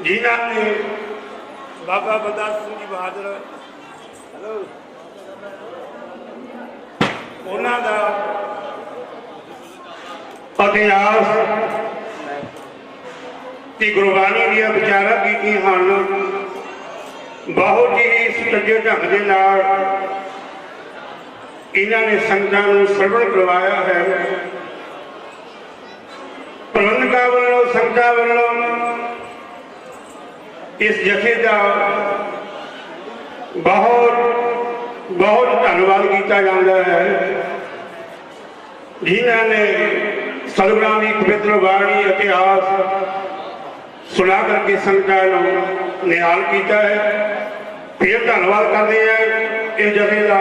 जिन्हों ने बाबा बदा सिंह जी बहादुर उन्होंने इतिहास की गुरबाणी दियां विचारा की बहुत ही सुचजे ढंग के नाल इन्होंने संगतां नूं श्रवण करवाया है। प्रबंधकां वालों संगतां वालों इस जथे का बहुत बहुत धन्यवाद किया जाता है जिन्होंने सतगुरां की पवित्र बाणी इतिहास सुना करके संगतां नूं निहाल किया है। फिर धन्यवाद करते हैं इस जथे का।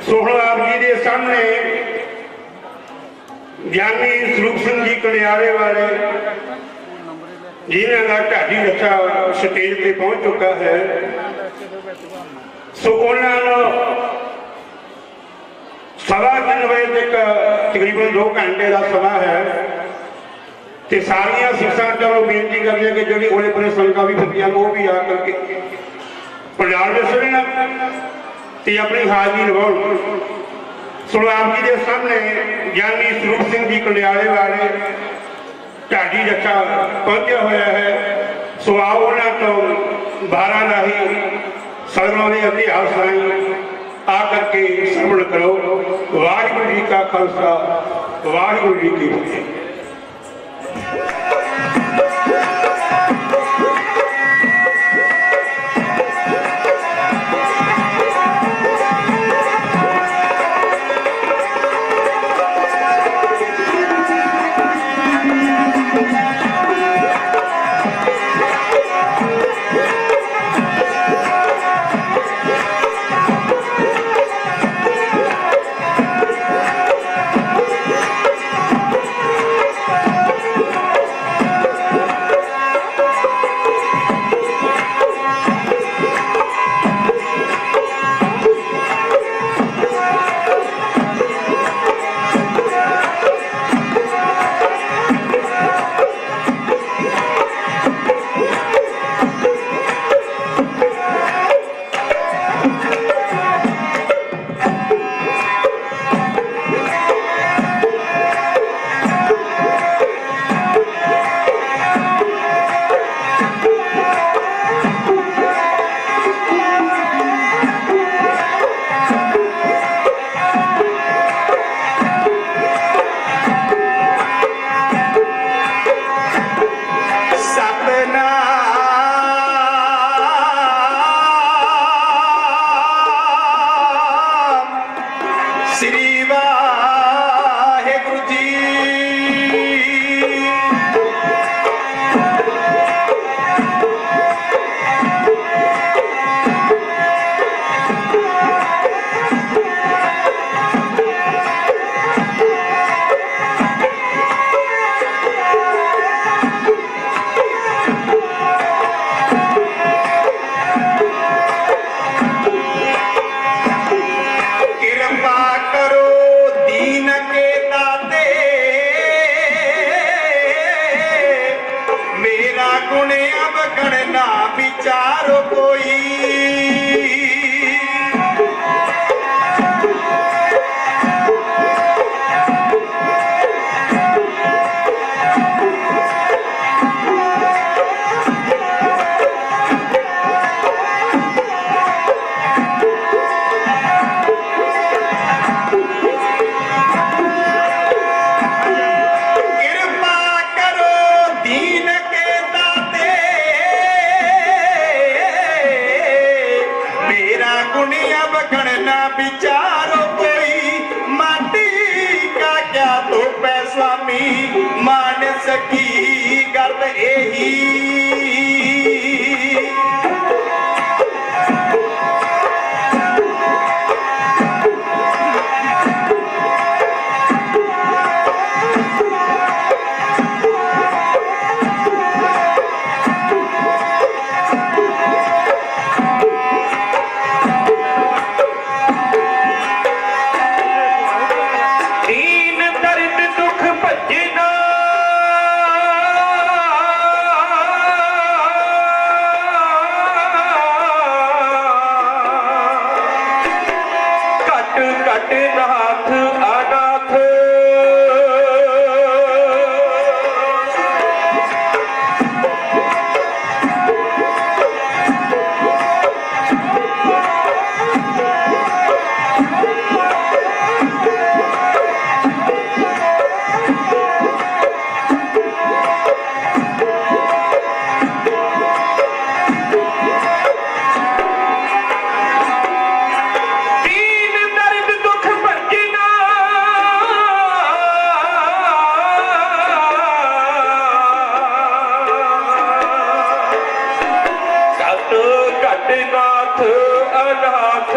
सोहण आप जी के सामने ज्ञानी स्वरूप सिंह जी कलियारे वाले जिन्हों का ढाडी रचा स्टेज पे पहुंच चुका है। सो उन्होंने 3:15 बजे तक तकरीबन 2 घंटे का समा है तो सारिया सिक्सा चलो बेनती करते हैं कि जी उड़े परे संगत भी फिरदियां वो भी आ करके प्रधान दसन ते अपनी हाजरी निभाओ। सो आप जी के सामने ज्ञानी स्वरूप सिंह जी कलियारे वाले ढाडी रचा पहुंचा होया है। सो आओ उन्होंने तो 12 राही सदगुरां दे इतिहास राही आ करके श्रवण करो। वाहिगुरू जी का खालसा वाहिगुरू जी की फतेह। नाथ अनाथ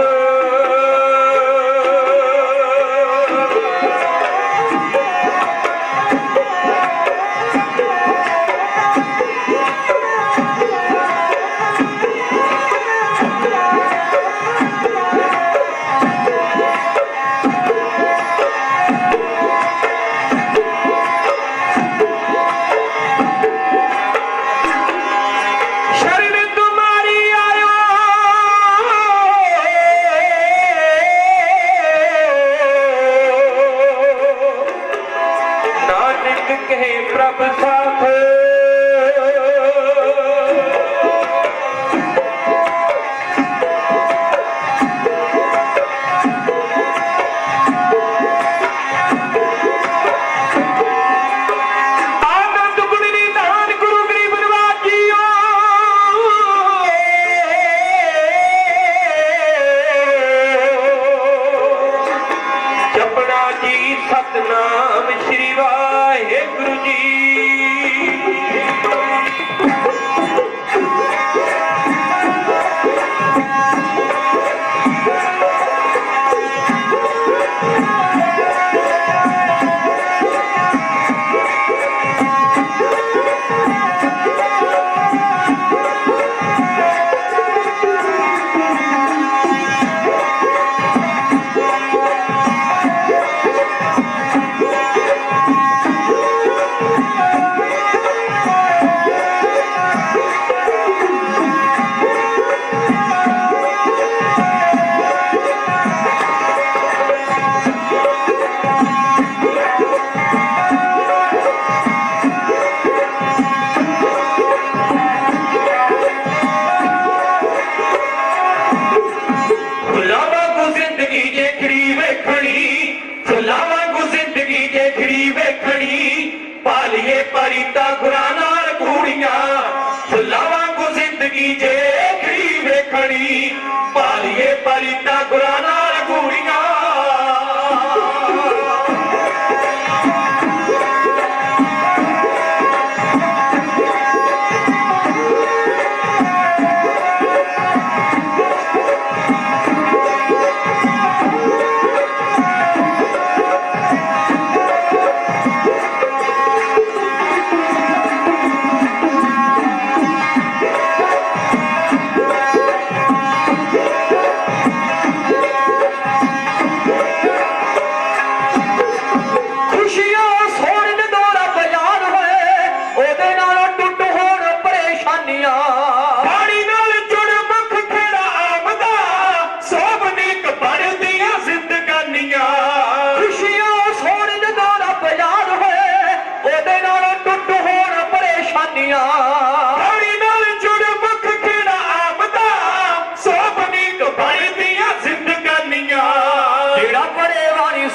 प्रभ साथ आनंद गुण निधान गुरु गरीब नवाजियो जपना जी सतनाम श्री वाहेगुरु जी। पालिए परिता खुराना घूड़ियां फुलावा को जिंदगी जे खड़ी वेखड़ी पालिए परिता खुराना घूड़ियां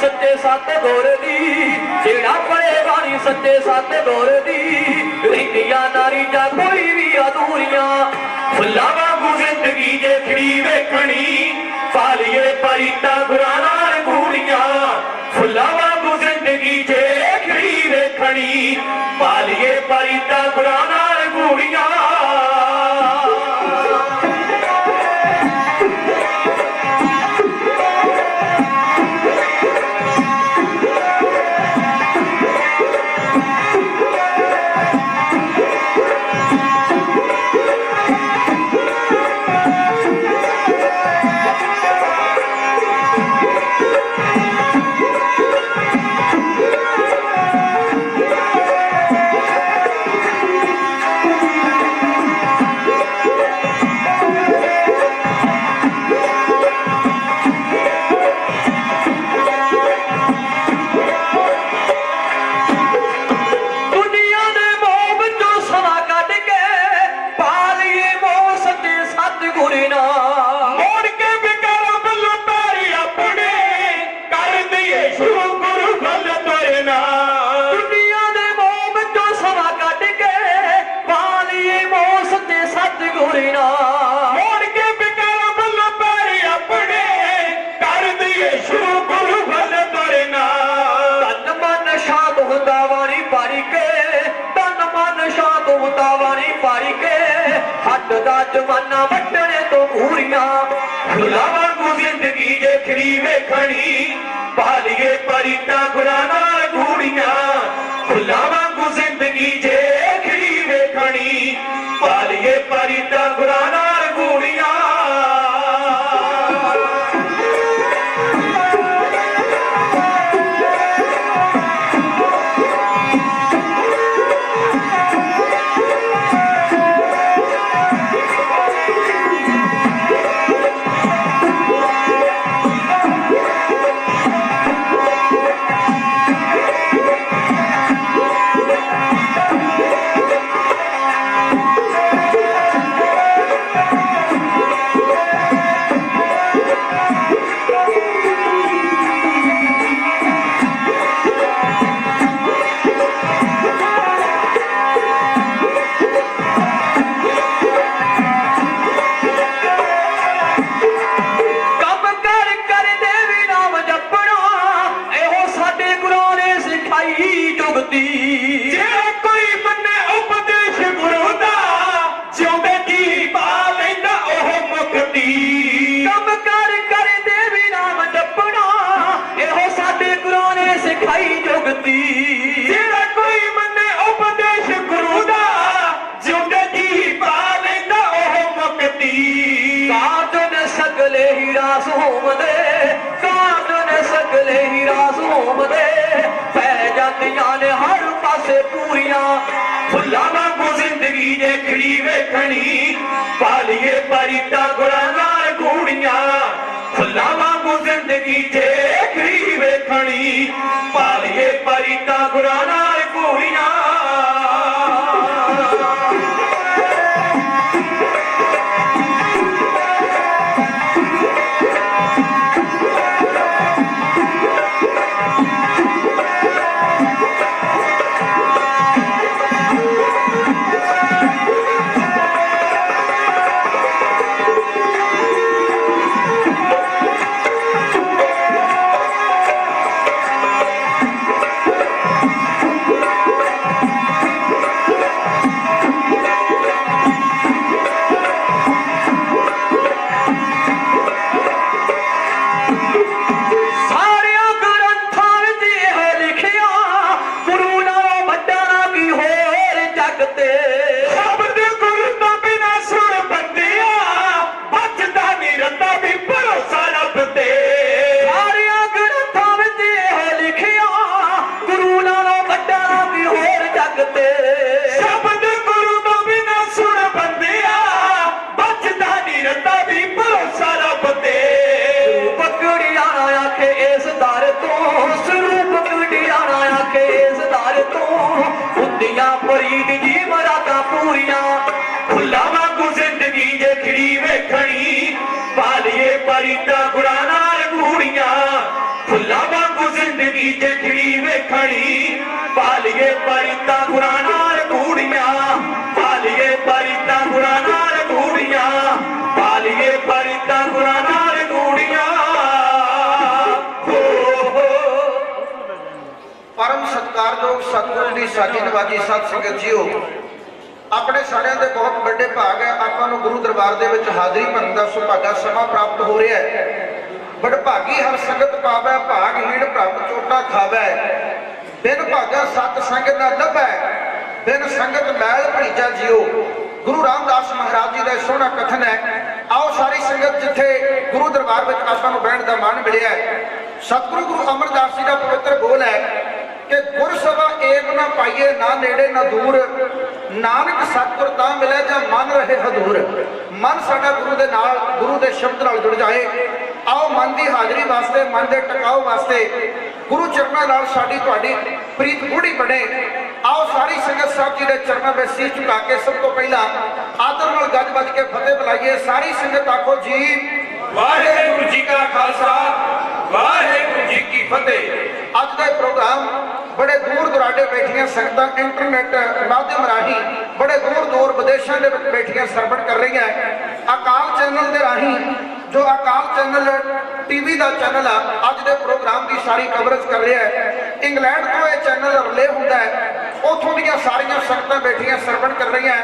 सच्चे सत दौर दी जेड़ा पड़े वाणी सच्चे सत दौर दी रिंदिया नारी जा कोई भी अधूरियां फुल्ला वांगू जिंदगी जे खड़ी वेखणी पालिए परिता गुराना घूड़ियां फुल्ला वांगू जिंदगी जे खड़ी वेखणी पालिए परिता गुराना घूड़ियां हटदा जमाना वटने तो मूरियां फुल्लां वांगू जिंदगी जे खड़ी वेखणी पालिए परिता गुराना घूड़ियां फुल्लां वांगू जिंदगी जे खड़ी वेखणी पालिए परिता गुराना घूड़ियां फुल्लां वांगू जिंदगी जे खड़ी वेखणी पालिए परिता गुराना घूड़ियां फुल्लां वांगू जिंदगी जे खड़ी वेखणी पालिए परिता गुराना घूड़ियां परिता गुराना घूड़ियां फुल्लां वांगू जिंदगी जे खड़ी वेखणी पालिए परिता गुराना घूड़ियां पालिए परिता गुराना घूड़ियां पालिए परिता गुराना घूड़ियां परम सत्कारयोग सतगुरु दी साजी नवाजी सत संगत जीओ अपने सारिਆਂ ਦੇ बहुत ਵੱਡੇ ਭਾਗ है ਆਪਾਂ ਨੂੰ गुरु दरबार ਦੇ ਵਿੱਚ ਹਾਜ਼ਰੀ ਭਰਨ ਦਾ ਸੁਭਾਗਾ ਸਮਾਂ ਪ੍ਰਾਪਤ ਹੋ ਰਿਹਾ ਹੈ ਬੜਭਾਗੀ ਹਰ ਸੰਗਤ ਪਾਵੈ ਭਾਗਹੀਣ ਪ੍ਰਭ ਚੋਟਾ ਖਾਵੈ ਬਿਨ ਭਾਗਾ ਸਤ ਸੰਗ ਨਾ ਲੱਭੈ ਬਿਨ ਸੰਗਤ ਮੈਲ ਭਰੀਜਾ ਜਿਉ गुरु रामदास महाराज जी का सोहना कथन है आओ सारी संगत जिथे गुरु दरबार में आपां नूं बहण का मान मिलिया है सतगुरु गुरु अमरदास जी का पवित्र बोल है कि गुर सभा एक ना पाइए ना नेड़े ना दूर नानक सतगुर तां मिले जां मन रहे हदूर मन साडा गुरु दे नाल गुरु दे शब्द नाल जुड़ जाए आओ मन की हाजरी वास्ते मन के टकाव वास्ते गुरु चरणों नाल साडी तुहाडी प्रीत गूढ़ी बने आओ सारी संगत साहब जी के चरणों में सीस झुका के सब तो पहला आदर नाल गज बज के फतेह बुलाइए सारी संगत आखो जी वाहिगुरू जी का खालसा वाहिगुरू जी की फतेह। अज का प्रोग्राम बड़े दूर दुराडे बैठिया संगत इंटरनेट माध्यम राही बड़े दूर दूर विदेशों के बैठिया सरवण कर रही हैं अकाल चैनल के राही जो अकाल चैनल टीवी का चैनल आ अज के प्रोग्राम की सारी कवरेज कर रहा है इंग्लैंड को यह चैनल रिले होता है उतों दी सारिया संगत बैठिया सरवण कर रही हैं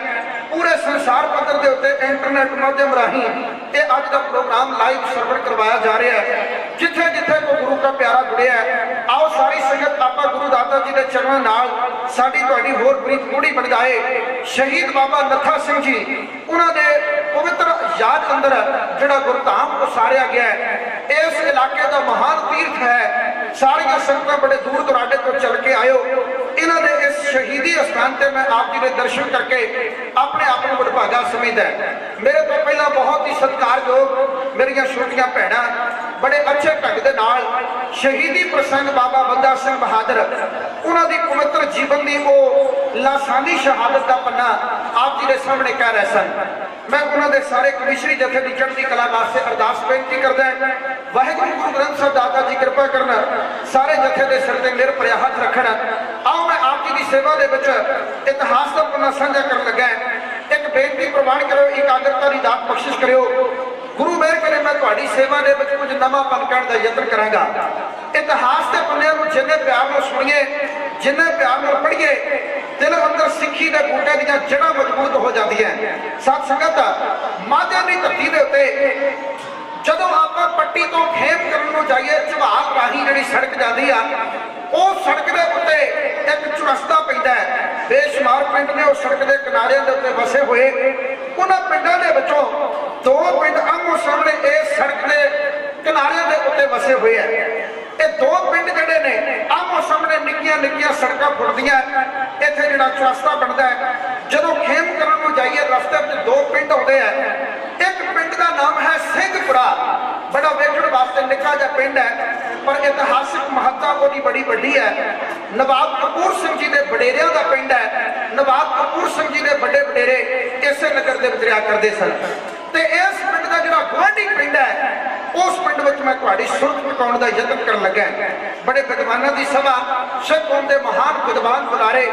पूरे संसार ਸੰਸਾਰ ਪੱਧਰ ਦੇ ਉੱਤੇ ਇੰਟਰਨੈਟ ਮਾਧਿਅਮ ਰਾਹੀਂ ਇਹ ਅੱਜ ਦਾ ਪ੍ਰੋਗਰਾਮ ਲਾਈਵ ਸਰਵਰ ਕਰਵਾਇਆ ਜਾ ਰਿਹਾ ਹੈ। ਜਿੱਥੇ ਜਿੱਥੇ ਕੋਈ ਗੁਰੂ ਦਾ ਪਿਆਰਾ ਜੁੜਿਆ ਹੈ, ਆਓ ਸਾਰੀ ਸੰਗਤ ਆਪਾਂ ਗੁਰੂ ਦਾਤਾ ਜੀ ਦੇ ਚਰਨਾਂ ਨਾਲ ਸਾਡੀ ਤੁਹਾਡੀ ਹੋਰ ਪ੍ਰੀਤ ਮੂੜੀ ਬਣ ਜਾਏ। ਸ਼ਹੀਦ ਬਾਬਾ ਨੱਥਾ ਸਿੰਘ ਜੀ ਉਹਨਾਂ ਦੇ ਪਵਿੱਤਰ ਯਾਦ ਅੰਦਰ ਜਿਹੜਾ ਗੁਰਧਾਮ ਉਸਾਰਿਆ ਗਿਆ ਹੈ, ਇਸ ਇਲਾਕੇ ਦਾ ਮਹਾਨ ਤੀਰਥ ਹੈ। ਸਾਰੀਆਂ ਸੰਗਤਾਂ ਬੜੇ ਦੂਰ ਦੁਰਾਡੇ ਤੋਂ ਚੱਲ ਕੇ ਆਇਓ। ਇਹਨਾਂ ਦੇ ਇਸ ਸ਼ਹੀਦੀ ਅਸਥਾਨ ਤੇ ਮੈਂ ਆਪ ਜੀ ਦੇ ਦਰਸ਼ਨ ਕਰਕੇ ਆਪਣੇ ਆਪ ਨੂੰ ਵਡਭਾਗਾ ਸਮਝਦਾ। ਮੇਰੇ ਤੋਂ ਪਹਿਲਾਂ ਬਹੁਤ ਹੀ ਸਤਿਕਾਰਯੋਗ ਮੇਰੀਆਂ ਛੋਟੀਆਂ ਭੈਣਾਂ ਬੜੇ ਅੱਛੇ ਢੰਗ ਦੇ ਨਾਲ ਸ਼ਹੀਦੀ ਪ੍ਰਸੰਗ ਬਾਬਾ ਬੰਦਾ ਸਿੰਘ ਬਹਾਦਰ ਉਹਨਾਂ ਦੀ ਪਵਿੱਤਰ ਜੀਵਨ ਦੀ ਉਹ ਲਾਸਾਨੀ ਸ਼ਹਾਦਤ ਦਾ ਪੰਨਾ ਆਪ ਜੀ ਦੇ ਸਾਹਮਣੇ ਕਹਿ ਰਹੇ ਸਨ। ਮੈਂ ਉਹਨਾਂ ਦੇ ਸਾਰੇ ਕਮਿਸ਼ਨਰੀ ਜਥੇ ਦੀ ਚੜ੍ਹਦੀ ਕਲਾ ਵਾਸਤੇ ਅਰਦਾਸ ਬੇਨਤੀ ਕਰਦਾ। ਵਾਹਿਗੁਰੂ ਗੁਰੂ ਗ੍ਰੰਥ ਸਾਹਿਬ ਦਾਤਾ ਜੀ ਕਿਰਪਾ ਕਰਨ, ਸਾਰੇ ਜਥੇ ਦੇ ਸਿਰ ਤੇ ਮਿਹਰ ਭਰਿਆ ਹੱਥ ਰੱਖਣ। ਆਓ ਮੈਂ ਆਪ ਜੀ ਦੀ ਸੇਵਾ ਦੇ ਵਿੱਚ ਇਤਿਹਾਸ ਦਾ ਪੰਨਾ ਸਾਂਝਾ ਕਰਨ ਲੱਗਾ। ਇੱਕ ਬੇਨਤੀ ਪ੍ਰਵਾਨ ਕਰੋ, ਇਕਾਗਰਤਾ ਦੀ ਦਾਤ ਬਖਸ਼ਿਸ਼ ਕਰਿਓ। ਗੁਰੂ ਮਿਹਰ ਕਰੇ ਮੈਂ ਤੁਹਾਡੀ ਸੇਵਾ ਦੇ ਵਿੱਚ ਕੁਝ ਨਵਾਂ ਪਨ ਕਰਨ ਦਾ ਯਤਨ ਕਰਾਂਗਾ। ਇਤਿਹਾਸ ਦੇ ਪੰਨਿਆਂ ਨੂੰ ਜਿੰਨੇ ਪਿਆਰ ਨਾਲ ਸੁਣੀਏ, ਜਿੰਨੇ ਪਿਆਰ ਨਾਲ ਪੜ੍ਹੀਏ, ਦਿਲ ਅੰਦਰ ਸਿੱਖੀ ਦੇ ਬੂਟੇ ਦੀਆਂ ਜੜ੍ਹਾਂ ਮਜ਼ਬੂਤ ਹੋ ਜਾਂਦੀਆਂ। ਸਤ ਸੰਗਤ, ਮਾਝੇ ਦੀ ਧਰਤੀ ਦੇ ਉੱਤੇ ਜਦੋਂ ਆਪਾਂ ਪੱਟੀ ਤੋਂ ਖੇਮ ਕਰਨ ਨੂੰ ਜਾਈਏ, ਝਵਾਲ ਰਾਹੀਂ ਜਿਹੜੀ ਸੜਕ ਜਾਂਦੀ ਆ, ਉਹ ਸੜਕ ਦੇ ਉੱਤੇ ਇੱਕ ਚੁਰਸਤਾ ਪੈਂਦਾ ਹੈ। ਬੇਸ਼ੁਮਾਰ ਪਿੰਡ ਨੇ ਉਹ ਸੜਕ ਦੇ ਕਿਨਾਰਿਆਂ ਦੇ ਉੱਤੇ ਵਸੇ ਹੋਏ। ਉਹਨਾਂ ਪਿੰਡਾਂ ਦੇ ਵਿੱਚੋਂ ਦੋ ਪਿੰਡ ਆਮੋ ਸਾਹਮਣੇ ਇਸ ਸੜਕ ਦੇ ਕਿਨਾਰਿਆਂ ਦੇ ਉੱਤੇ ਵਸੇ ਹੋਏ ਆ। ਇਹ ਦੋ ਪਿੰਡ ਜਿਹੜੇ ਨੇ ਆਮੋ ਸਾਹਮਣੇ ਨਿੱਕੀਆਂ ਨਿੱਕੀਆਂ ਸੜਕਾਂ ਫੁੱਟਦੀਆਂ, ਇੱਥੇ ਜਿਹੜਾ ਚੁਰਸਤਾ ਬਣਦਾ ਹੈ। ਜਦੋਂ ਖੇਮ ਕਰਨ ਨੂੰ ਜਾਈਏ, ਰਸਤੇ ਵਿੱਚ ਦੋ ਪਿੰਡ ਆਉਂਦੇ ਆ। ਇੱਕ ਪਿੰਡ ਦਾ ਨਾਮ ਹੈ ਸਿੰਘਪੁਰਾ, ਬੜਾ ਵੇਖਣ ਵਾਸਤੇ ਨਿੱਕਾ ਜਿਹਾ ਪਿੰਡ ਹੈ, ਪਰ ਇਤਿਹਾਸਿਕ ਮਹੱਤਤਾ ਉਹਦੀ ਬੜੀ ਵੱਡੀ ਹੈ। ਨਵਾਬ ਕਪੂਰ ਸਿੰਘ ਜੀ ਦੇ ਵਡੇਰਿਆਂ ਦਾ ਪਿੰਡ ਹੈ। ਨਵਾਬ ਕਪੂਰ ਸਿੰਘ ਜੀ ਦੇ ਵੱਡੇ ਵਡੇਰੇ ਇਸੇ ਨਗਰ ਦੇ ਵਿੱਚ ਰਿਹਾ ਕਰਦੇ ਸਨ। ਤੇ ਇਸ ਪਿੰਡ ਦਾ ਜਿਹੜਾ ਗੁਆਂਢੀ ਪਿੰਡ ਹੈ, ਉਸ ਪਿੰਡ ਵਿੱਚ ਮੈਂ ਤੁਹਾਡੀ ਸੁਰਤ ਟਿਕਾਉਣ ਦਾ ਯਤਨ ਕਰਨ ਲੱਗਾ। ਬੜੇ ਵਿਦਵਾਨਾਂ ਦੀ ਸਭਾ, ਸਿੱਖ ਕੌਮ ਦੇ ਮਹਾਨ ਵਿਦਵਾਨ ਬੁਲਾਰੇ,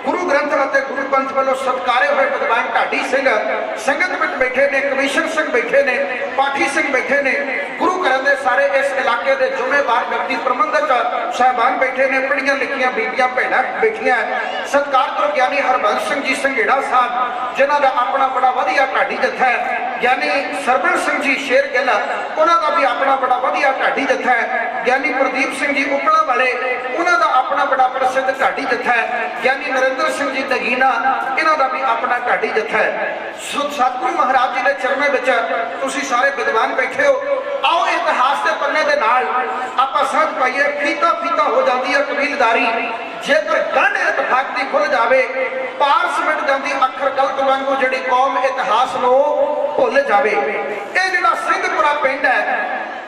ਗੁਰੂ ਗ੍ਰੰਥ ਅਤੇ ਗੁਰੂ ਪੰਥ ਵੱਲੋਂ ਸਤਿਕਾਰੇ ਹੋਏ ਵਿਦਵਾਨ ਢਾਡੀ ਸਿੰਘ ਸੰਗਤ ਵਿੱਚ ਬੈਠੇ ਨੇ, ਕਮਿਸ਼ਨ ਸਿੰਘ ਬੈਠੇ ਨੇ, ਪਾਠੀ ਸਿੰਘ ਬੈਠੇ ਨੇ, ਗੁਰੂ ਘਰਾਂ ਦੇ ਸਾਰੇ ਇਸ ਇਲਾਕੇ ਦੇ ਜ਼ਿੰਮੇਵਾਰ ਵਿਅਕਤੀ ਪ੍ਰਬੰਧਕ ਸਾਹਿਬਾਨ ਬੈਠੇ ਨੇ, ਪੜ੍ਹੀਆਂ ਲਿਖੀਆਂ ਬੀਬੀਆਂ ਭੈਣਾਂ ਬੈਠੀਆਂ। ਸਤਿਕਾਰਯੋਗ ਗਿਆਨੀ ਹਰਬੰਸ ਸਿੰਘ ਜੀ ਸੰਘੇੜਾ ਸਾਹਿਬ, ਜਿਨ੍ਹਾਂ ਦਾ ਆਪਣਾ ਬੜਾ ਵਧੀਆ ਢਾਡੀ ਜੱਥਾ ਹੈ। ਗਿਆਨੀ ਸਰਵਣ ਸਿੰਘ ਜੀ ਸ਼ੇਰ ਗਿੱਲ, ਉਹਨਾਂ ਦਾ ਵੀ ਆਪਣਾ ਬੜਾ ਵਧੀਆ ਢਾਡੀ ਜੱਥਾ ਹੈ। ਗਿਆਨੀ ਪ੍ਰਦੀਪ ਸਿੰਘ ਜੀ ਉਪਲਾ ਵਾਲੇ, ਉਹਨਾਂ ਦਾ ਆਪਣਾ ਬੜਾ ਪ੍ਰਸਿੱਧ ਢਾਡੀ ਜੱਥਾ ਹੈ। ਗਿਆਨੀ ਨਰਿੰਦਰ ਸਿੰਘ ਜੀ ਨਗੀਨਾ, ਇਹਨਾਂ ਦਾ ਵੀ ਆਪਣਾ ਢਾਡੀ ਜੱਥਾ ਹੈ। ਸਤਿਗੁਰੂ ਮਹਾਰਾਜ ਜੀ ਦੇ ਚਰਨਾਂ ਵਿੱਚ ਤੁਸੀਂ ਸਾਰੇ ਵਿਦਵਾਨ ਬੈਠੇ ਹੋ। ਆਓ ਇਤਿਹਾਸ ਦੇ ਪੰਨੇ ਦੇ ਨਾਲ ਆਪਾਂ ਸਮਝ ਪਾਈਏ। ਫੀਤਾ ਫੀਤਾ ਹੋ ਜਾਂਦੀ ਹੈ ਕਬੀਲਦਾਰੀ, ਜੇਕਰ ਗੰਢ ਇਤਫਾਕ ਦੀ ਖੁੱਲ ਜਾਵੇ, ਪਾਰਸ ਮਿਟ ਜਾਂਦੀ ਅੱਖਰ ਗਲਤ ਵਾਂਗੂ ਜਿਹੜੀ ਕੌਮ ਇਤਿਹਾਸ ਨੂੰ ਭੁੱਲ ਜਾਵੇ। ਇਹ ਜਿਹੜਾ ਸਿੰਘਪੁਰਾ ਪਿੰਡ ਹੈ,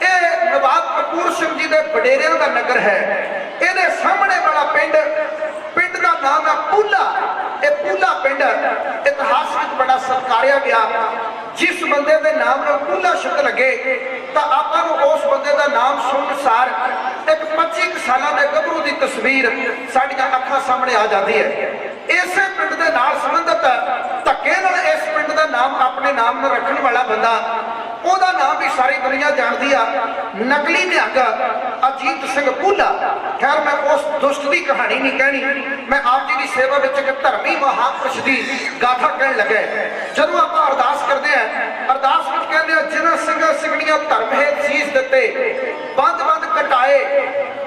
ਇਹ ਨਵਾਬ ਕਪੂਰ ਸਿੰਘ ਜੀ ਦੇ ਵਡੇਰਿਆਂ ਦਾ ਨਗਰ ਹੈ। ਇਹਦੇ ਸਾਹਮਣੇ ਵਾਲਾ ਪਿੰਡ ਦਾ ਨਾਮ ਹੈ ਪੂਲਾ। ਇਹ ਪੂਲਾ ਪਿੰਡ ਇਤਿਹਾਸ ਵਿੱਚ ਬੜਾ ਸਤਿਕਾਰਿਆ ਗਿਆ। ਜਿਸ ਬੰਦੇ ਦੇ ਨਾਮ ਨੂੰ ਪੂਲਾ ਸ਼ਬਦ ਲੱਗੇ ਤਾਂ ਆਪਾਂ ਨੂੰ ਉਸ ਬੰਦੇ ਦਾ ਨਾਮ ਸੁਣਨ ਸਾਰ ਇੱਕ 25 ਸਾਲਾਂ ਦੇ ਗੱਭਰੂ ਦੀ ਤਸਵੀਰ ਸਾਡੀਆਂ ਅੱਖਾਂ ਸਾਹਮਣੇ ਆ ਜਾਂਦੀ ਹੈ। ਇਸੇ ਪਿੰਡ ਦੇ ਨਾਲ ਸੰਬੰਧਿਤ ਧੱਕੇ ਨਾਲ ਇਸ ਪਿੰਡ ਦਾ ਨਾਮ ਆਪਣੇ ਨਾਮ ਨਾਲ ਰੱਖਣ ਵਾਲਾ ਬੰਦਾ, ਉਹਦਾ ਨਾਮ ਵੀ ਸਾਰੀ ਦੁਨੀਆ ਜਾਣਦੀ ਆ, ਨਕਲੀ ਨਿਹੰਗ ਅਜੀਤ ਸਿੰਘ ਪੂਲਾ। ਖੈਰ ਮੈਂ ਉਸ ਦੁਸ਼ਟ ਦੀ ਕਹਾਣੀ ਨਹੀਂ ਕਹਿਣੀ, ਮੈਂ ਆਪ ਜੀ ਦੀ ਸੇਵਾ ਵਿੱਚ ਇੱਕ ਧਰਮੀ ਮਹਾਂਪੁਰਸ਼ ਦੀ ਗਾਥਾ ਕਹਿਣ ਲੱਗਾ। ਜਦੋਂ ਆਪਾਂ ਅਰਦਾਸ ਕਰਦੇ ਆ, ਅਰਦਾਸ ਵਿੱਚ ਕਹਿੰਦੇ ਆ, ਜਿਨ੍ਹਾਂ ਸਿੰਘਾਂ ਸਿੰਘਣੀਆਂ ਧਰਮ ਹੇਤ ਸੀਸ ਦਿੱਤੇ, ਬੰਦ ਬੰਦ ਕਟਾਏ,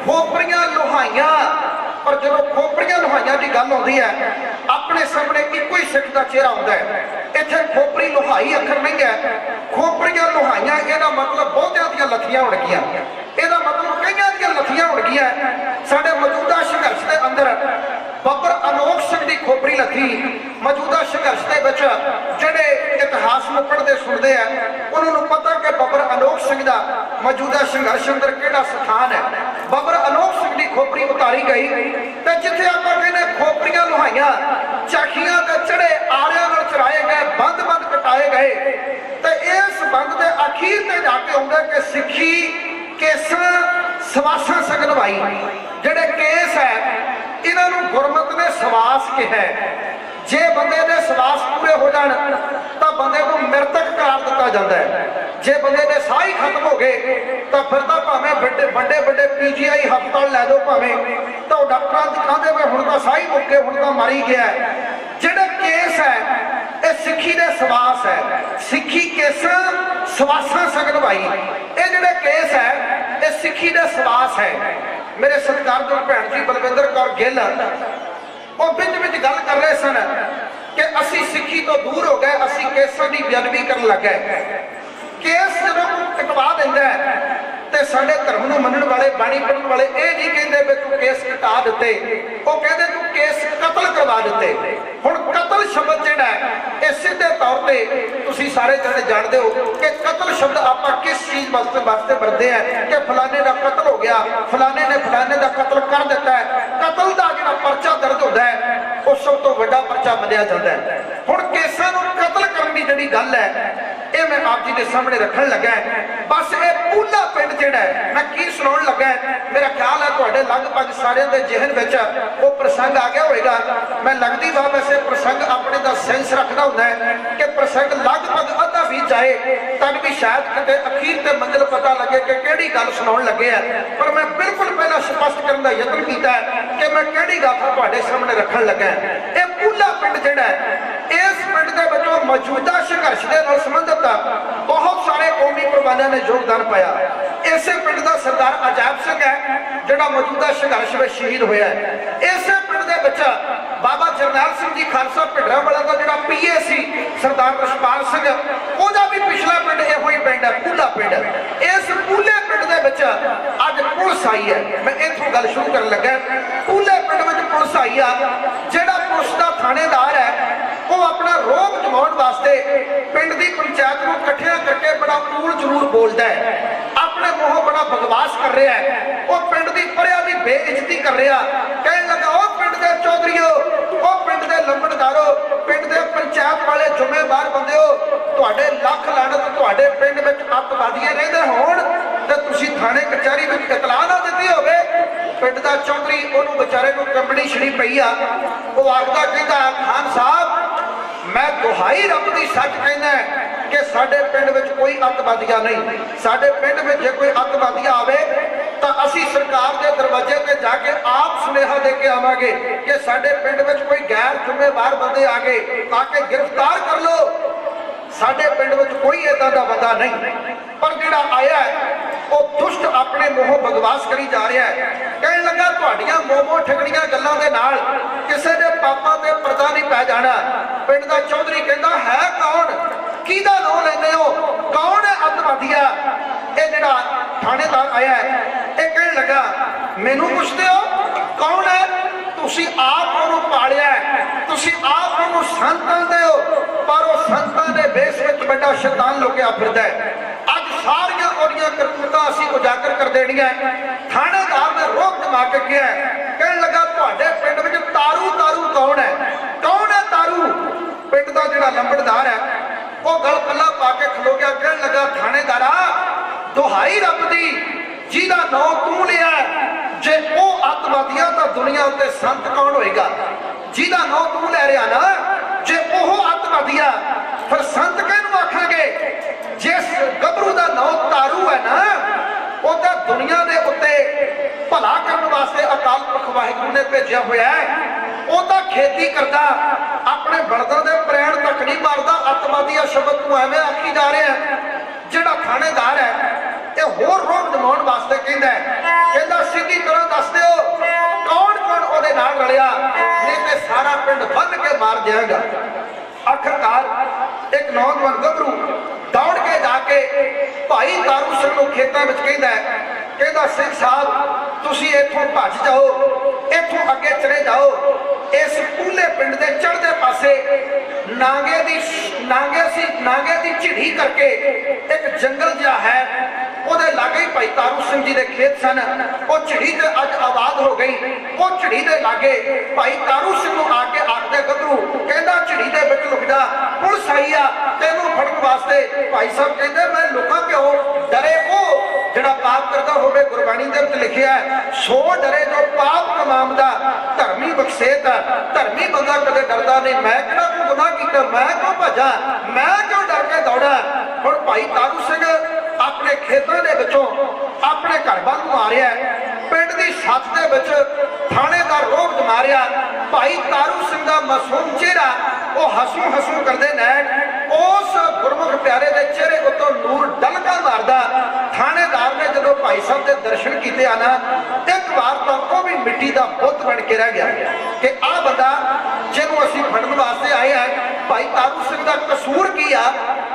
ਖੋਪਰੀਆਂ ਲੋਹਾਈਆਂ। ਪਰ ਜਦੋਂ ਖੋਪਰੀਆਂ ਲੋਹਾਈਆਂ ਦੀ ਗੱਲ ਆਉਂਦੀ ਹੈ, ਆਪਣੇ ਸਾਹਮਣੇ ਇੱਕੋ ਹੀ ਸਿੱਖ ਦਾ ਚਿਹਰਾ ਹੁੰਦਾ ਹੈ। ਇੱਥੇ ਖੋਪਰੀ ਲੋਹਾਈ ਅੱਖਰ ਨਹੀਂ ਹੈ, ਖੋਪਰੀਆਂ ਲੋਹਾਈਆਂ। ਇਹਦਾ ਮਤਲਬ ਬਹੁਤਿਆਂ ਦੀਆਂ ਲੱਥੀਆਂ ਹੋਣ ਗਈਆਂ, ਇਹਦਾ ਮਤਲਬ ਕਈਆਂ ਦੀਆਂ ਲੱਥੀਆਂ ਹੋਣ ਗਈਆਂ। ਸਾਡੇ ਮੌਜੂਦਾ ਸੰਘਰਸ਼ ਦੇ ਅੰਦਰ ਬੱਬਰ ਅਨੋਖ ਸਿੰਘ ਦੀ ਖੋਪਰੀ ਲੱਥੀ। ਮੌਜੂਦਾ ਸੰਘਰਸ਼ ਦੇ ਵਿੱਚ ਜਿਹੜੇ ਇਤਿਹਾਸ ਨੂੰ ਪੜ੍ਹਦੇ ਸੁਣਦੇ ਆ, ਉਹਨਾਂ ਨੂੰ ਪਤਾ ਕਿ ਬੱਬਰ ਅਨੋਖ ਸਿੰਘ ਦਾ ਮੌਜੂਦਾ ਸੰਘਰਸ਼ ਅੰਦਰ ਕਿਹੜਾ ਸਥਾਨ ਹੈ। ਬੱਬਰ ਅਨੋਖ ਸਿੰਘ ਦੀ ਖੋਪਰੀ ਉਤਾਰੀ ਗਈ ਤੇ ਜਿੱਥੇ ਆਪਾਂ ਕਹਿੰਦੇ ਖੋਪਰੀਆਂ ਲੋਹਾਈਆਂ, ਝਾਕੀਆਂ ਤੇ ਚੜੇ ਆਲਿਆਂ ਨਾਲ ਚਰਾਏ ਗਏ, ਬੰਦ ਬੰਦ ਕਟਾਏ ਗਏ। ਤੇ ਇਸ ਬੰਦ ਦੇ ਅਖੀਰ ਤੇ ਜਾ ਕੇ ਆਉਂਦਾ ਕਿ ਸਿੱਖੀ ਕੇਸਾਂ ਸਵਾਸਾਂ ਸਗਨਵਾਈ। ਜਿਹੜੇ ਕੇਸ ਹੈ, ਇਹਨਾਂ ਨੂੰ ਗੁਰਮਤਿ ਨੇ ਸਵਾਸ ਕਿਹਾ। ਜੇ ਬੰਦੇ ਦੇ ਸਵਾਸ ਪੂਰੇ ਹੋ ਜਾਣ ਤਾਂ ਬੰਦੇ ਨੂੰ ਮ੍ਰਿਤਕ ਕਰਾਰ ਦਿੱਤਾ ਜਾਂਦਾ ਹੈ। ਜੇ ਬੰਦੇ ਦੇ ਸਾਹ ਹੀ ਖਤਮ ਹੋ ਗਏ ਤਾਂ ਫਿਰ ਤਾਂ ਭਾਵੇਂ ਵੱਡੇ ਵੱਡੇ PGI ਹਸਪਤਾਲ ਲੈ ਜਾਓ, ਭਾਵੇਂ ਤਾਂ ਉਹ ਡਾਕਟਰਾਂ ਦਿਖਾਉਂਦੇ ਵੇ ਹੁਣ ਤਾਂ ਸਾਹ ਹੀ ਮੁੱਕੇ, ਹੁਣ ਤਾਂ ਮਰ ਹੀ ਗਿਆ। ਜਿਹੜੇ ਕੇਸ ਹੈ ਇਹ सिखी दे सवास है, सिखी केसा सवासा सगन भाई, ये जिहड़े केस है ये सिखी दे सवास है। मेरे सत्कारयोग भैन जी बलविंदर कौर गिल वो बिच गल कर रहे सन कि असी सिखी तो दूर हो गए, असी केसां की बेअदबी करन लग गए। केस जदों कटवा दिंदा है ते साडे धर्म नूं मनण वाले बाणी पढ़न वाले ये नहीं कहते भी तू केस कटा दिते, वो कहते तू केस कतल करवा दिते। हुण कतल शब्द जिहड़ा है ये सीधे तौर पर तुसीं सारे जणे जाणदे हो कि कतल शब्द आपां किस चीज़ वास्ते वरतदे हैं कि फलाने का कतल हो गया, फलाने ने फलाने का कतल कर दिता है। कतल का जिहड़ा परचा दर्ज होता है वो सब तो वड्डा परचा मन्निया जाता है। हुण केसां नूं कतल करन दी जिहड़ी गल है ये मैं आप जी के सामने रखन लगा है। बस ये पूला पिंड जिहड़ा है मैं की सुनाउण लगा है, मेरा ख्याल है तुहाडे लगभग सारे दे जहन विच वो प्रसंग आ गया होएगा। मैं लगदी वा वैसे प्रसंग अपने दा सेंस रखदा हुंदा है कि प्रसंग लगभग अद्धा भी जाए तब भी शायद किते अखीर ते मंजिल पता लगे कि किहड़ी गल सुनाउण लगे है। पर मैं बिल्कुल पहला स्पष्ट करन दा यतन कीता है कि मैं किहड़ी गल तुहाडे सामने रखन लगा है। ये पूला पिंड जिहड़ा है इस पिंड दे विचों मौजूदा संघर्ष दे नाल संबंधित बहुत सारे कौमी प्रबंधन ने योगदान पाया। इसे पिंड का सरदार अजायब सिंह है जिहड़ा मौजूदा संघर्ष में शहीद होया है। इसे पिंड दे विच बाबा जरनैल सिंह जी खालसा भिडरांवाला का जिहड़ा पीए सी सरदार रछपाल सिंह ओहदा भी पिछला पिंड इहो ही पिंड है पूला पिंड। इस पूले पिंड दे विच अज पुलिस आई है। मैं इत्थों गल शुरू करन लगा। पूले पिंड विच पुलिस आई आ, जिहड़ा पुलिस दा थानेदार है वो अपना रोब जमाउण वास्ते पिंड की पंचायत को इकट्ठिया करके बड़ा ऊल जरूर बोलता है, अपने मुंहों बड़ा बकवास कर रहा है। वो पिंड की परिया की बेइज्जती कर रहा, कहने लगा ओ पिंड के चौधरीओ, ओ पिंड के लंबड़दारो, पिंड के पंचायत वाले जुम्मेवार बंदे हो, तुहाडे लख लानत तुहाडे पिंड में अतवादियां रहंदे होण ते तुसीं थाने कचहरी में इतला ना दित्ती होवे। पिंड का चौधरी उन्होंने बेचारे को कंबनी छड़ी पई आ, वो आखदा कहंदा खान साहब मैं दुहाई रब की सच कहना है कि साडे पिंड में कोई अतवादिया नहीं, साडे पिंड में जो कोई अतवादिया आवे तो असी सरकार के दरवाजे पे जाके आप सुनेहा दे के आवांगे कि साडे पिंड में कोई गैर जिम्मेवार बंदे आ गए आके गिरफ्तार कर लो। साडे पिंड में कोई इदां दा बंदा नहीं, पर जिहड़ा आया है वो दुष्ट अपने मुंहों बकवास करी जा रहा है। कहने लगा तुहाडियां मोमो ठगड़ियां गल्लां दे नाल किसे दे पापां ते पर्दा नहीं पै जाना। पिंड दा चौधरी कहंदा है कौन, किहदा नाम लैंदे हो, कौन है अतवादिया? ये जिहड़ा थानेदार आया है ये कहने लगा मैनू पुछदे हो कौन है, तुसीं आप उहनूं पालिया है, तुसीं आप उहनूं संत आंदे हो, पर वो संतां दे बेस विच बड़ा शैतान लुकिया फिरदा है। अज सारियां ओहदियां करतूतां असीं उजागर कर देणीआं। थानेदार ने रोक जमा के कहा है, कहने लगा तुहाडे पिंड विच तारू तारू कौन है, कौन है तारू? पिंड का जिहड़ा लंबड़दार है वो गल कला पा के खलो गया, कहने लगा थानेदारा दुहाई रब दी जिहदा नाम तू लिया जे वो अतवादियां दा दुनिया उत्ते संत कौन होएगा? जिहदा नाम तू लै रहा ना जे ओह अतवादिया फिर संत किहनूं आखांगे? जिस गभरू दा नाम तारू है ना ओहदा दुनिया दे उत्ते भला करन वास्ते अकाल पुरख वाहिगुरू ने भेजिया होया है। ओहदा खेती करदा अपने बलदां दे प्रैण तक नहीं मारदा। अतवादिया शब्द तू एवें आखी जा रहा है। जिहड़ा थानेदार है ये होर रोक जमाउण वास्ते कहंदा है, कहंदा सीधी तरह दस दिओ कौन कौन ओहदे नाल रलिया, नहीं ते सारा पिंड बन के मार देंगा। आखिरकार एक नौजवान गभरू दौड़ के जाके भाई तारू सिंह नूं खेतां विच कहंदा है, कहंदा सिंह साहब तुसीं इत्थों भज जाओ, इत्थों अगे चले जाओ। इस पूले पिंड के चढ़दे पासे नागे दी झिड़ी करके एक जंगल जिहा है, ਉਹਦੇ लागे ही भाई तारू सिंह जी के खेत सन। वो झिड़ी ते अज आबाद हो गई। वो झिड़ी के लागे भाई तारू सिंह नूं आके आखदे गभरू, कहंदा झिड़ी दे विच लुक जा, पुलिस आई आ तैनूं फड़न वास्ते। भाई साहब कहंदे मैं लुकां क्यों, डरे वो जिहड़ा पाप करदा होवे। गुरबाणी दे विच लिखिआ है सो डरे जो पाप कमांदा, धर्मी बख्शेत धर्मी बंदा कदे डरदा नहीं। मैं किहड़ा कोई गुनाह कीता, मैं क्यों भजा, मैं क्यों डर के दौड़ा? हुण भाई तारू सिंह अपने खेतों के विचों अपने घर वाल नूं आ रहा है। पिंड की छत के विच थानेदार रोक जमा रहा। भाई तारू सिंह का मासूम चेहरा वो हसू हसू करते नैन उस गुरमुख प्यारे के चेहरे उत्तों नूर डलका मारदा। थानेदार ने जो भाई साहब के दर्शन किए आना एक बार तो वो भी मिट्टी का बुत बन के रह गया कि आ बंदा जिन्हों असीं फड़न वास्ते आए हैं भाई तारू सिंह का कसूर की आ।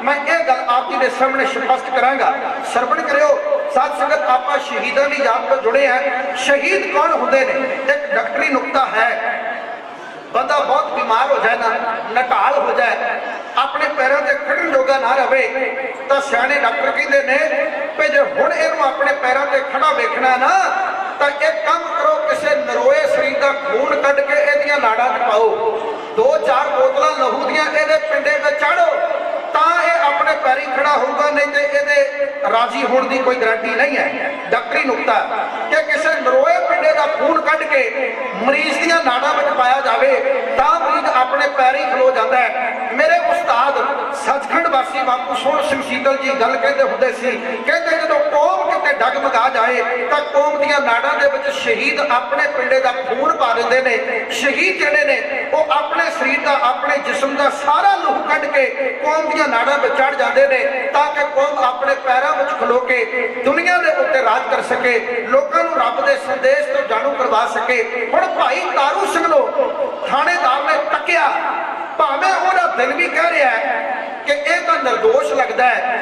मैं ये गल आप जी के सामने स्पष्ट करांगा, सरवण करियो। साध संगत आप शहीदों की याद तो जुड़े हैं। शहीद कौन होंगे ने? एक डॉक्टरी नुकता है, बंदा बहुत बीमार हो जाए ना, नटाल हो जाए, अपने पैरों से खड़न जोगा ना रहे तो सियाने डॉक्टर कहते हैं कि जो हुण इहनूं अपने पैरों से खड़ा वेखना ना तो एक काम करो, किसी नरोए शरीर का खून कढ़ के इहदियां नाड़ां च पाओ, 2-4 बोतलां लहू दियां इहदे पिंडे में चाड़ो तां ये अपने पैरी खड़ा होगा, नहीं तो ये राजी होने की कोई गारंटी नहीं है। डॉक्टरी नुकता कि किसी नरोए पिंडे का खून कढ़ के मरीज दियां नाड़ां में पाया जाए तां मरीज अपने पैरी खलो जाता है। मेरे उस्ताद सचखंड वासी बापू सोहण सिंह सीतल जी गल कहते होंदे सी, कहते जो कौम किते डगमगा जाए तो कौम दियां नाड़ां दे विच शहीद अपने पिंडे का खून पा दिंदे ने। शहीद जिहड़े ने वो अपने शरीर का अपने जिस्म का सारा लहू कढ़ के कौम दियां नाड़ां में चढ़ जाते हैं ताकि कौम अपने पैरों में खलो के दुनिया के उत्ते राज कर सके, लोगों को रब के संदेश तो जाणू करवा सके। हुण भाई तारू सिंह नूं थानेदार ने तकिया, भावें उहदा दिल भी कह रहा है कि यह तो निर्दोष लगता है,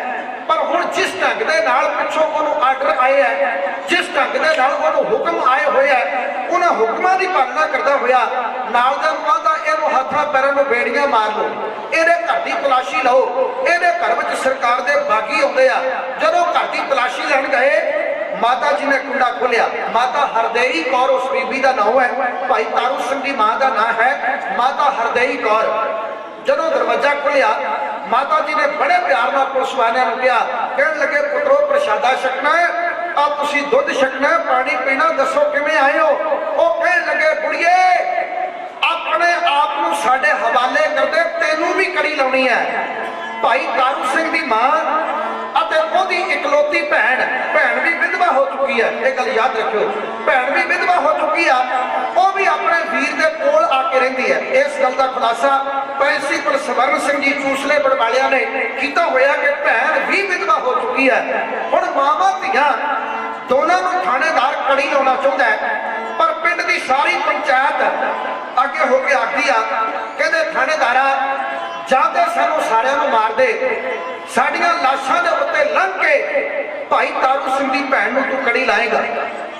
पर हुण जिस ढंग दे नाल पिछों उहनूं आर्डर आए है, जिस ढंग दे नाल उहनूं हुक्म आए हुए है, उन्हां हुक्मां दी पालना करदा होया नाल दे नूं आंदा इहनूं हत्थां पैरां नूं बेड़ियां मार लो, इहदे घर दी तलाशी लओ। इहदे घर विच सरकार दे बागी आउंदे आ, जदों घर दी तलाशी लैण गए माता जी ने कुंडा खोलिया। माता हरदेई कौर उस बीबी का नाम है, भाई तारू सिंह की मां का नाम है माता हरदेई कौर। जदों दरवाजा खुलिया माता जी ने बड़े प्यार नाल पुलिस वालियां नूं कहा, कहण लगे पुत्रो प्रशादा छकना है, अब तुसीं दुध छकना है, पानी पीना, दसो किवें आए हो? वो कहण लगे बुढ़िए अपने आप नूं साडे हवाले कर दे, तैनूं भी कड़ी लाउणी है। भाई तारू सिंह की मां ओदी इकलौती भैन, भैन भी विधवा हो चुकी है, एक गल याद रखियो, भैन भी विधवा हो चुकी है, वो भी अपने वीर के कोल आके रहिंदी है। इस गल का खुलासा प्रिंसीपल स्वर्ण सिंह जी चूसले बड़वालिया ने किया होया कि भैन भी विधवा हो चुकी है। हुण मावां धीआं दोनों नूं थानेदार कड़ी लाउणा चाहुंदा है, पर पिंड की सारी पंचायत अगे होके आखदी आ, कहंदे थानेदारा जाते सानू सारिਆਂ ਨੂੰ मार दे, साड़ियां लाशां दे उत्ते लंघ के भाई तारू सिंह की भैन नूं तू कड़ी लाएगा।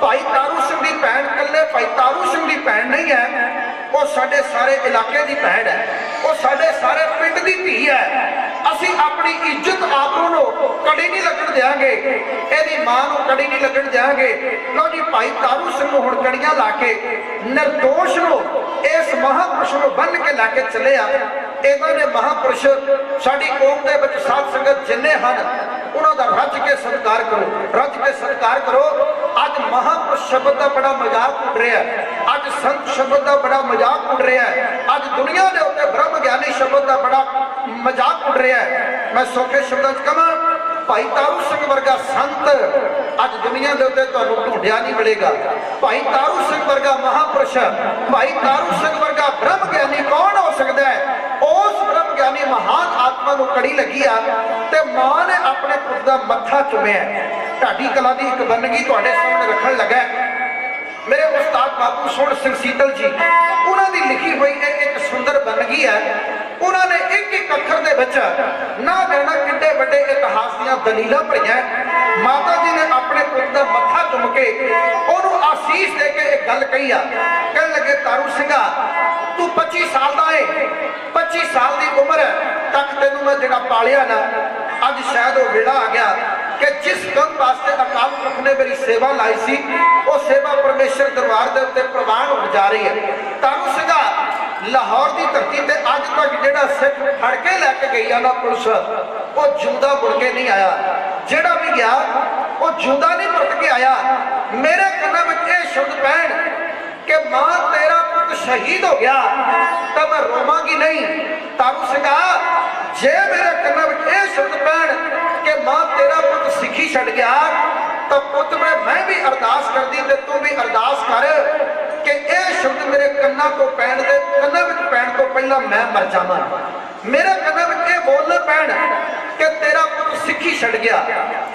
भाई तारू सिंह की भैन कल्ले भाई तारू सिंह की भैन नहीं है, वो साडे सारे इलाके की भैन है, वो साडे सारे पिंड की धी है। असीं अपनी इज्जत आबरू नूं कड़ी नहीं लगन देंगे, इहदी मां नूं कड़ी नहीं लगन देंगे। लो जी भाई तारू सिंह नूं हुण कड़ियां ला के निर्दोष नूं इस महापुरुष नूं बन के लैके चले आ। इन्हां ने महापुरुष साडी कौम दे विच साध संगत जिन्ने हन उन्हां दा रज के सत्कार करो, रज के सत्कार करो। अज महापुरुष शब्द का बड़ा मजाक उड़ रहा है, अज संत शब्द का बड़ा मजाक उड़ रहा है, अज दुनिया के उत्ते ब्रह्म ज्ञानी शब्द का बड़ा मजाक उड़ रहा है। मैं सौखे शब्दों च कहां भाई तारू सिंह वर्गा संत अज दुनिया के उत्ते तुहानूं ढूंढिया नहीं मिलेगा। भाई तारू सिंह वर्गा महापुरुष, भाई तारू सिंह वर्गा ब्रह्म ज्ञानी कौन हो सकता है? उस ब्रह्म ज्ञानी महान आत्मा को कड़ी लगी आ ते मां ने अपने पुत्र का मत्था चुमिया। ढाडी कला की एक बनगी तुहाडे सामने रखन लगा। मेरे उस्ताद बापू सोहण सिंह सीतल जी उन्होंने लिखी हुई एक सुंदर बनगी है। उन्होंने एक एक अखर दे विच ना देना किड्डे वड्डे इतिहास दीयां दलीलां भरियां। माता जी ने अपने पुत्र का मत्था चुम के उन्होंने आशीष दे के एक गल कही आ, कहन लगे तारू सिंघा तू 25 साल का है, 25 साल की उम्र तक तेनों मैं जिहड़ा पालिया ना, अज शायद वो वेला आ गया कि जिस काम वास्ते अकाल पुरख ने मेरी सेवा लाई सी वो सेवा परमेश्वर दरबार के उत्ते प्रवान हो जा रही है। तारू सिंघा लाहौर की धरती से अज तक जिहड़ा सिख फड़ के लैके गई ना पुलिस, वो जिंदा मुड़ के नहीं आया। जिहड़ा भी गया वो जिंदा नहीं मुड़ के आया। मेरे कन्नां विच इह शब्द पैण कि मां तेरा पुत्र शहीद हो गया तो मैं रोवांगी नहीं। तारू सिंघा जे मेरे कन्नां विच इह शब्द पैण कि मां तेरा पुत्र सिखी छड़ गया तो पुत्र मैं भी अरदास करदी ते तू भी अरदास कर कि इह शब्द मेरे कन्ना तो पैण दे, कन्ना विच पैण तो पहला मैं मर जावां। मेरे कन्ना विच ये बोलना पैण कि तेरा पुत्र सिੱਖੀ छड़ गया।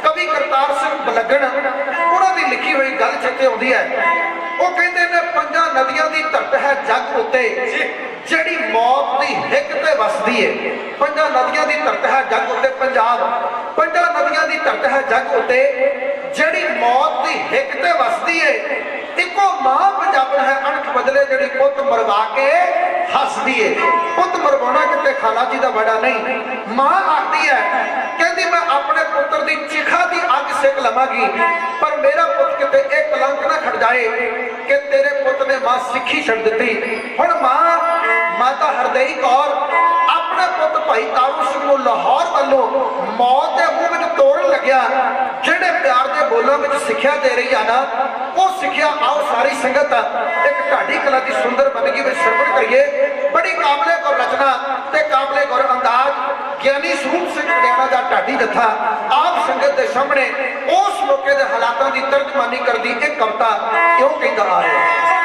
कवि करतार सिंह बलगण उन्हां दी लिखी हुई गल चेते आउंदी है। वो कहते ने पंजां नदियां दी धरत है जग उत्ते ਜਿਹੜੀ मौत दी हिक ते वसदी है। पंजां नदियां दी धरत है जग उत्ते पंजाब, पंजां नदियां दी धरत है जग उत्ते ਜਿਹੜੀ मौत दी हिक ते वसदी है। इको मां पंजाबण है अणख बदले ਜਿਹੜੀ पुत मरवा के हसदी है। पुत मरवाना किते खाला जी दा बड़ा नहीं। मां आखदी है कहती मैं अपने पुत्र दी चिखा दी अग सेक लवांगी पर मेरा पुत किते एक कलंक ना खड़ जाए कि तेरे पुत ने मां सिੱਖੀ छड़ दी। हुण माता हरदेई कौर अपने पुत भाई तारू सिंह नूं लाहौर वालों मौत के मुंह में तोड़न लग्या। जेड़े प्यार के बोलों में सिक्ख्या दे रही है ना, वो सिक्ख्या आओ सारी संगत एक ढाडी कला की सुंदर बंदगी में श्रवण करिए। बड़ी काबले को रचना ते काबले को अंदाज ज्ञानी स्वरूप सिंह हरियाणा का ढाडी जत्था आप संगत के सामने उस मौके के हालातों की तर्जमानी करती एक कविता क्यों कहता आ रहा है।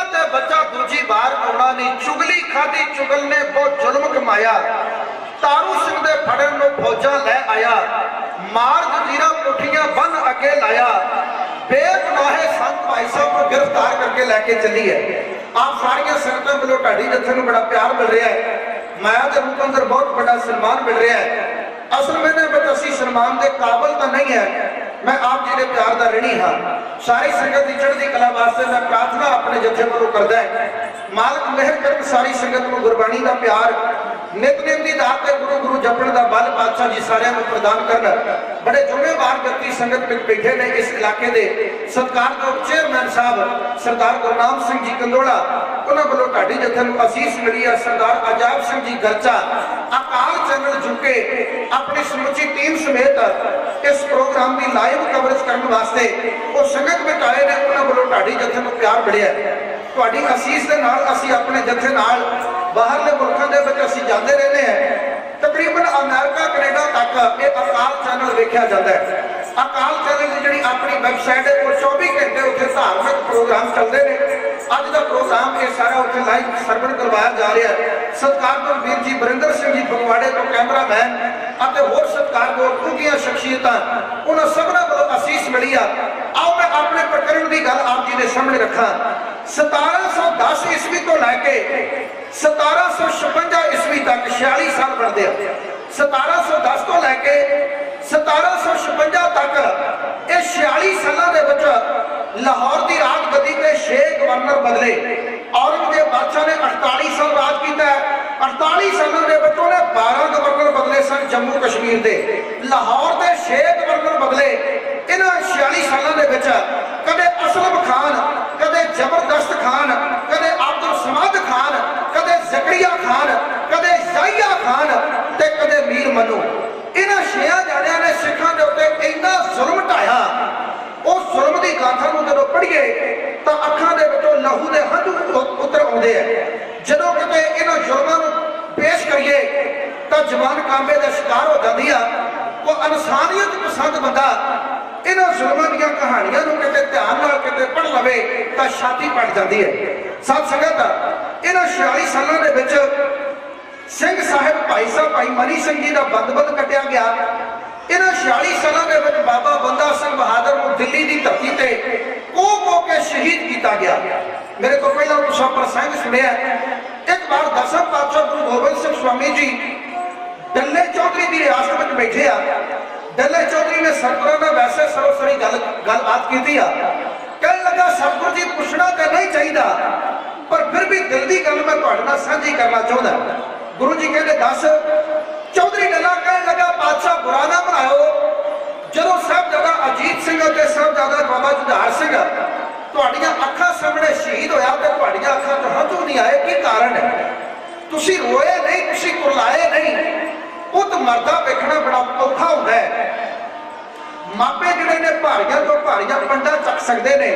ते बच्चा दूजी बार आना नहीं। चुगली खाधी चुगल ने बहुत जुल्म कमाया। तारू सिंह दे फड़न नूं फौजा लै आया। मार जजीरा कोठियां बन अगे लाया। बेगुनाहे संत भाई साहब को गिरफ्तार करके लैके चली है। आप सारिया संगतां वालों ढाडी जत्थे नूं बड़ा प्यार मिल रहा है। माया के रूप अंदर बहुत बड़ा सम्मान मिल रहा है। असल में असी सम्मान के काबिल तो नहीं है। मैं आप जी के प्यार का ऋणी हाँ। सारी संगत की चढ़ती कला वास्ते मैं प्रार्थना अपने जत्थे वालों करदा है। मालक मेहर कर सारी संगत को गुरबाणी का प्यार नितनेम की दात ते गुरु गुरु जपण का बल बादशाह जी सारिਆਂ ਨੂੰ प्रदान करना। बड़े जुम्मेवार व्यक्ति संगत में बैठे ने इस इलाके के सत्कारयोग चेयरमैन साहब सरदार गुरनाम सिंह जी कंदोला उन्होंने वालों ढाडी जत्थे नूं असीस मिली है। सरदार अजाब सिंह जी गरचा अकाल चैनल जुके अपनी समुची टीम समेत इस प्रोग्राम की लाइव कवरेज करने वास्ते वो संगत में आए ने। उन्होंने वालों ढाडी जत्थे नूं प्यार मिलिया। तुहाडी असीस दे नाल असीं अपने जत्थे नाल बाहरले मुल्कां दे विच असीं जांदे रहंदे हैं। तकरीबन अमेरिका कनेडा तक ये अकाल चैनल वेख्या जाता है। अकाल चैनल की जिहड़ी अपनी वैबसाइट है वो 24 घंटे उत्थे धार्मिक प्रोग्राम चलते हैं। अज का प्रोग्राम ये सारा उत्थे लाइव सर्वण करवाया जा रहा है। सत्कारयोग वीर जी बरिंदर सिंह जी फगवाड़े तो कैमरामैन और होर सत्कारयोग खूबियां शख्सियतां उन्होंने सबना वालों असीस मिली आ। आओ मैं अपने प्रकरण की गल आप जी के सामने रखा। 1710 ईस्वी तो लैके 1756 ईस्वी तक 46 साल बनते हैं। 1710 तो लैके 1756 तक ये 46 सालों के विच लाहौर की राजगद्दी के 6 गवर्नर बदले। औरंगजेब बादशाह ने 48 साल राज किया। 48 सालों के विच उन्हें 12 गवर्नर बदले सन जम्मू कश्मीर के। लाहौर के 6 गवर्नर बदले। इन्होंने 46 सालों के विच कदे असलम खान, कदे जबरदस्त खान, कदे अब्दुल समाद खान, कदे जकरिया खान, कदे जाहिया खान ते कदे मीर मनु। इन्हां 6 जणियां ने सिखां दे उत्ते इन्ना जुल्म ढाया। उस जुल्म की गाथा नूं जदों पढ़ीए तां अखां दे विचों लहू दे हंझू उतर आउंदे हैं। जदों किते इन्हां जुल्मां नूं पेश करिए तां जवान कांबे दा शिकार हो जांदी आ। वो इंसानियत पसंद बंदा इन्हां जुल्मां दीयां कहानियां नूं किते ध्यान नाल किते पढ़ लवे तां छाती पट जाती है। साथ संगत इन्हां 46 सालों के विच सिंह साहिब भाई साहब भाई मनी सिंह जी का बंदबंद कटिया गया। इन्हां 46 सालों के विच बाबा बंदा सिंह बहादुर को दिल्ली की धरती से को के शहीद किया गया। मेरे को पहला तुसा प्रसंग सुनिया। एक बार 10वें पातशाह गुरु गोबिंद सिंह स्वामी जी डल्ले चौधरी की रियासत में बैठे आ। डल्ले चौधरी ने सतगुरु ने वैसे सरोसरी गलबात की। कहने लगा सतगुरु जी पूछना तो नहीं चाहिए पर फिर भी दिल की गल मैं तुहाडे नाल साझी करना चाहता। गुरु जी कहते 10। चौधरी डल्ला कहने लगा बादशाह बुरा ना बनाओ। जो साहबजादा अजीत सिंह और साहबजादा बाबा जुझार सिंह तुहाडियां अखां सामने शहीद होया तो तुहाडियां अखां च हंझू नहीं आए, की कारण है? तुसी रोए नहीं, तुसी कुरलाए नहीं। पुत मरदा वेखना बड़ा औखा होता है। मापे जिहड़े ने भारियां तो भारियां पंडा चक सकते हैं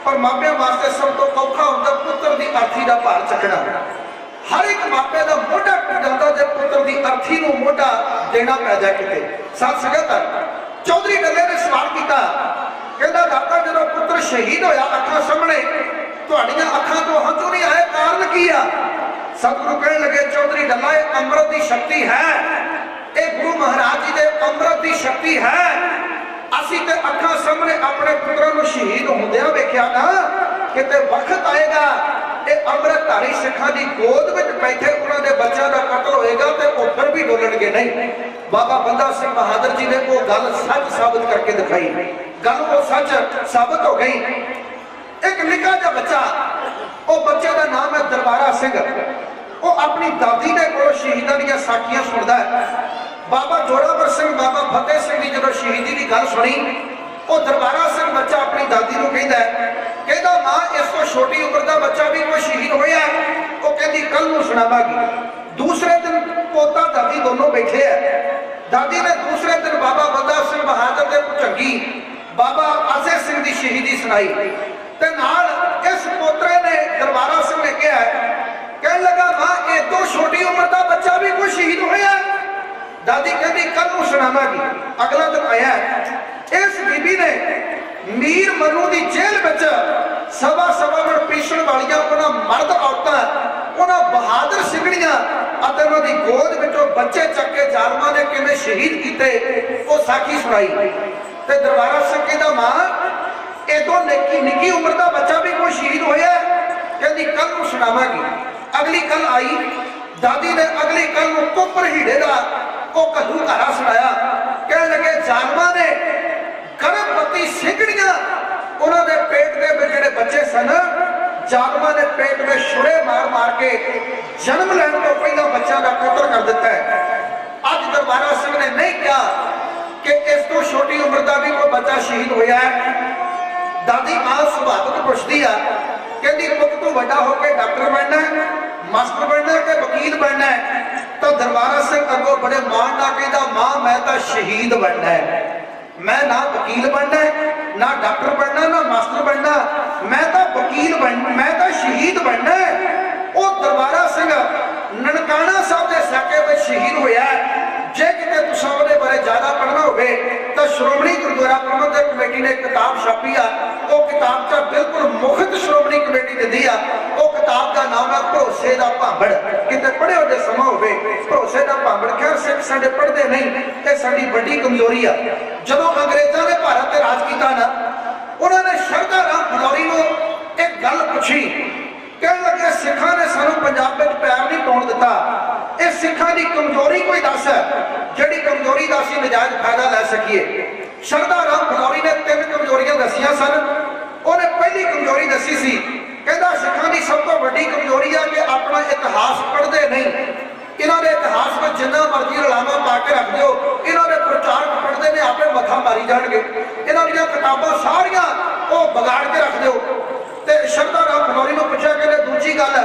पर मापियां वास्ते सब तो औखा होता पुत्र की अर्थी का भार चकना। हर एक मापे का मोढा टूट जाता जब पुत्र की अर्थी को मोढा देना पै जाए किते। साथ संगत चौधरी डल्ले ने सवाल किया। कहता दाता जो पुत्र शहीद होया अखां सामने तुहाडियां अखां तो हंझू नहीं आए, कारण की आ? सतगुरु कहने लगे चौधरी डल्ला ये अमृत की शक्ति है। ये गुरु महाराज जी के अमृत की शक्ति है। असी ते अखां सामने अपने पुत्रों को शहीद होंदियां वेख्या ना, किते वक्त आएगा ये अमृतधारी सिखां की गोद में बैठे उन्होंने बच्चों का कतल होएगा तो वो फिर भी डोलणगे नहीं। बाबा बंदा सिंह बहादुर जी ने वो गल सच साबित करके दिखाई। गल वो सच साबित हो गई। एक निक्का जिहा बच्चा, वो बच्चे का नाम है दरबारा सिंह। वो अपनी दादी ने को शहीदों दी साखियां सुनता है। बाबा जोरावर सिंह बाबा फतेह सिंह की जो शहीदी की गल सुनी वो दरबारा सिंह बच्चा अपनी दादी को कहता मां इस तो छोटी उम्र का बच्चा भी कोई शहीद होया। वो कहती कल नूं सुणावांगी। दूसरे दिन पोता दादी दोनों बैठे है। दादी ने दूसरे दिन बाबा बंदा सिंह बहादुर के भुजंगी बाबा अजय सिंह की शहीदी सुनाई ते नाल इस पोतरे ने दरबारा सिंह ने कहा कहने लगा मां एक तो छोटी उम्र का बच्चा भी कोई शहीद होया। दादी कहती कल नूं सुणावांगी। अगला दिन आया। इस बीबी ने मीर मनु की जेल में सवा मन पी ਬਖਸ਼ਣ ਵਾਲੀਆਂ ਉਹਨਾਂ ਮਰਦ ਔਰਤਾਂ, ਉਹਨਾਂ ਬਹਾਦਰ ਸਿੰਘਣੀਆਂ ਅਤੇ ਉਹਨਾਂ ਦੀ ਗੋਦ ਵਿੱਚੋਂ ਬੱਚੇ ਚੱਕ ਕੇ ਜ਼ਾਲਮਾਂ ਨੇ ਕਿਵੇਂ ਸ਼ਹੀਦ ਕੀਤੇ, ਉਹ ਸਾਖੀ ਸੁਣਾਈ। ਤੇ ਦਰਬਾਰਾ ਸਿੰਘ ਕਹਿੰਦਾ ਮਾਂ ਇਦੋਂ ਨਿੱਕੀ ਉਮਰ ਦਾ ਬੱਚਾ ਵੀ ਕੋਈ ਸ਼ਹੀਦ ਹੋਇਆ? ਕਹਿੰਦੀ ਕੱਲ ਨੂੰ ਸੁਣਾਵਾਂਗੀ। ਅਗਲੀ ਕੱਲ ਆਈ, ਦਾਦੀ ਨੇ ਅਗਲੀ ਕੱਲ ਨੂੰ ਕੁੱਪਰ ਹੀੜੇ ਦਾ ਉਹ ਘੱਲੂਘਾਰਾ ਸੁਣਾਇਆ। ਕਹਿਣ ਲੱਗੇ ਜ਼ਾਲਮਾਂ ਨੇ ਗਰਭਵਤੀ ਸਿੰਘਣੀਆਂ, ਉਹਨਾਂ ਦੇ ਪੇਟ ਦੇ ਵਿੱਚ ਜਿਹੜੇ ਬੱਚੇ ਸਨ, ਜ਼ਾਲਮਾਂ ਨੇ ਪੇਟ ਵਿੱਚ ਛੁਰੇ ਮਾਰ ਕੇ ਜਨਮ ਲੈਣ ਤੋਂ ਪਹਿਲਾਂ ਬੱਚਿਆਂ ਦਾ ਕਤਲ ਕਰ ਦਿੱਤਾ ਹੈ। ਅੱਜ ਦਰਬਾਰਾ ਸਿੰਘ ਨੇ ਨਹੀਂ ਕਿਹਾ ਕਿ ਇਸ ਤੋਂ ਛੋਟੀ ਉਮਰ ਦਾ ਵੀ ਕੋਈ ਬੱਚਾ ਸ਼ਹੀਦ ਹੋਇਆ ਹੈ। ਦਾਦੀ ਮਾਂ ਸੁਭਾਵਿਕ ਪੁੱਛਦੀ ਆ, ਕਹਿੰਦੀ ਪੁੱਤ ਤੂੰ ਵੱਡਾ ਹੋ ਕੇ ਡਾਕਟਰ ਬਣਨਾ, ਮਾਸਟਰ ਬਣਨਾ ਕਿ ਵਕੀਲ ਬਣਨਾ? ਤਾਂ ਦਰਬਾਰਾ ਸਿੰਘ ਅੱਗੋਂ ਬੜੇ ਮਾਣ ਨਾਲ ਕਹਿੰਦਾ ਮਾਂ ਮੈਂ ਤਾਂ ਸ਼ਹੀਦ ਬਣਨਾ ਹੈ। ਮੈਂ ਨਾ ਵਕੀਲ ਬਣਨਾ, ਨਾ ਡਾਕਟਰ ਬਣਨਾ, ਨਾ ਮਾਸਟਰ ਬਣਨਾ, ਮੈਂ ਤਾਂ ਵਕੀਲ ਬਣਨਾ, ਮੈਂ ਤਾਂ ਸ਼ਹੀਦ ਬਣਨਾ। ਉਹ ਦਰਬਾਰਾ ਸਿੰਘ ਨਨਕਾਣਾ ਸਾਹਿਬ ਦੇ ਸਾਕੇ ਵਿੱਚ ਸ਼ਹੀਦ ਹੋਇਆ। ਜੇ ਕਿਤੇ ਤੁਸੀਂ ਉਹਦੇ ਬਾਰੇ ਜ਼ਿਆਦਾ ਪੜ੍ਹਨਾ ਹੋਵੇ ਤਾਂ ਸ਼੍ਰੋਮਣੀ ਗੁਰਦੁਆਰਾ ਪ੍ਰਬੰਧਕ ਕਮੇਟੀ ਨੇ ਕਿਤਾਬ ਛਾਪੀ ਆ। ਉਹ ਕਿਤਾਬ 'ਚ ਬਿਲਕੁਲ ਮੁਫਤ ਸ਼੍ਰੋਮਣੀ ਕਮੇਟੀ ਦਿੰਦੀ ਆ। ਉਹ ਕਿਤਾਬ ਦਾ ਨਾਮ ਹੈ ਭਰੋਸੇ ਦਾ ਭਾਂਬੜ। ਕਿਤੇ ਪੜ੍ਹਿਓ ਜੇ ਸਮਾਂ ਹੋਵੇ ਭਰੋਸੇ ਦਾ ਭਾਂਬੜ। ਖੈਰ ਸਿੱਖ ਸਾਡੇ ਪੜ੍ਹਦੇ ਨਹੀਂ, ਇਹ ਸਾਡੀ ਵੱਡੀ ਕਮਜ਼ੋਰੀ ਆ। ਜਦੋਂ ਅੰਗਰੇਜ਼ਾਂ ਨੇ ਭਾਰਤ ਤੇ ਰਾਜ ਕੀਤਾ ਨਾ, ਉਹਨਾਂ ਨੇ ਸ਼ਰਧਾ ਰਾਮ ਫਲੋਰੀ ਨੂੰ ਇੱਕ ਗੱਲ ਪੁੱਛੀ। ਕਹਿਣ ਲੱਗੇ ਸਿੱਖਾਂ ਨੇ ਸਾਨੂੰ ਪੰਜਾਬ ਵਿੱਚ ਪੈਰ ਨਹੀਂ ਪਾਉਣ ਦਿੱਤਾ, ਇਹ ਸਿੱਖਾਂ ਦੀ ਕਮਜ਼ੋਰੀ ਕੋਈ ਦੱਸ ਜਿਹੜੀ ਕਮਜ਼ੋਰੀ ਦਾ ਅਸੀਂ ਨਜਾਇਜ਼ ਫਾਇਦਾ ਲੈ ਸਕੀਏ। ਸ਼ਰਧਾ ਰਾਮ ਫਲੋਰੀ ਨੇ 3 ਕਮਜ਼ੋਰੀਆਂ ਦੱਸੀਆਂ ਸਨ। ਉਹਨੇ ਪਹਿਲੀ ਕਮਜ਼ੋਰੀ ਦੱਸੀ ਸੀ, ਕਹਿੰਦਾ ਸਿੱਖਾਂ ਦੀ ਸਭ ਤੋਂ ਵੱਡੀ ਕਮਜ਼ੋਰੀ ਆ ਕਿ ਆਪਣਾ ਇਤਿਹਾਸ ਪੜ੍ਹਦੇ ਨਹੀਂ। ਇਹਨਾਂ ਦੇ ਇਤਿਹਾਸ ਵਿੱਚ ਜਿੰਨਾ ਮਰਜ਼ੀ ਰਲਾਵਾ ਪਾ ਕੇ ਰੱਖ ਦਿਓ, ਇਹਨਾਂ ਦੇ ਪ੍ਰਚਾਰਕ ਪੜ੍ਹਦੇ ਨੇ ਆਪੇ ਮੱਥਾ ਮਾਰੀ ਜਾਣਗੇ। ਇਹਨਾਂ ਦੀਆਂ ਕਿਤਾਬਾਂ ਸਾਰੀਆਂ ਉਹ ਵਿਗਾੜ ਕੇ ਰੱਖ ਦਿਓ। ਤੇ ਸ਼ਰਧਾ ਰਾਮ ਫਲੋਰੀ ਨੂੰ ਪੁੱਛਿਆ, ਕਹਿੰਦੇ ਦੂਜੀ ਗੱਲ,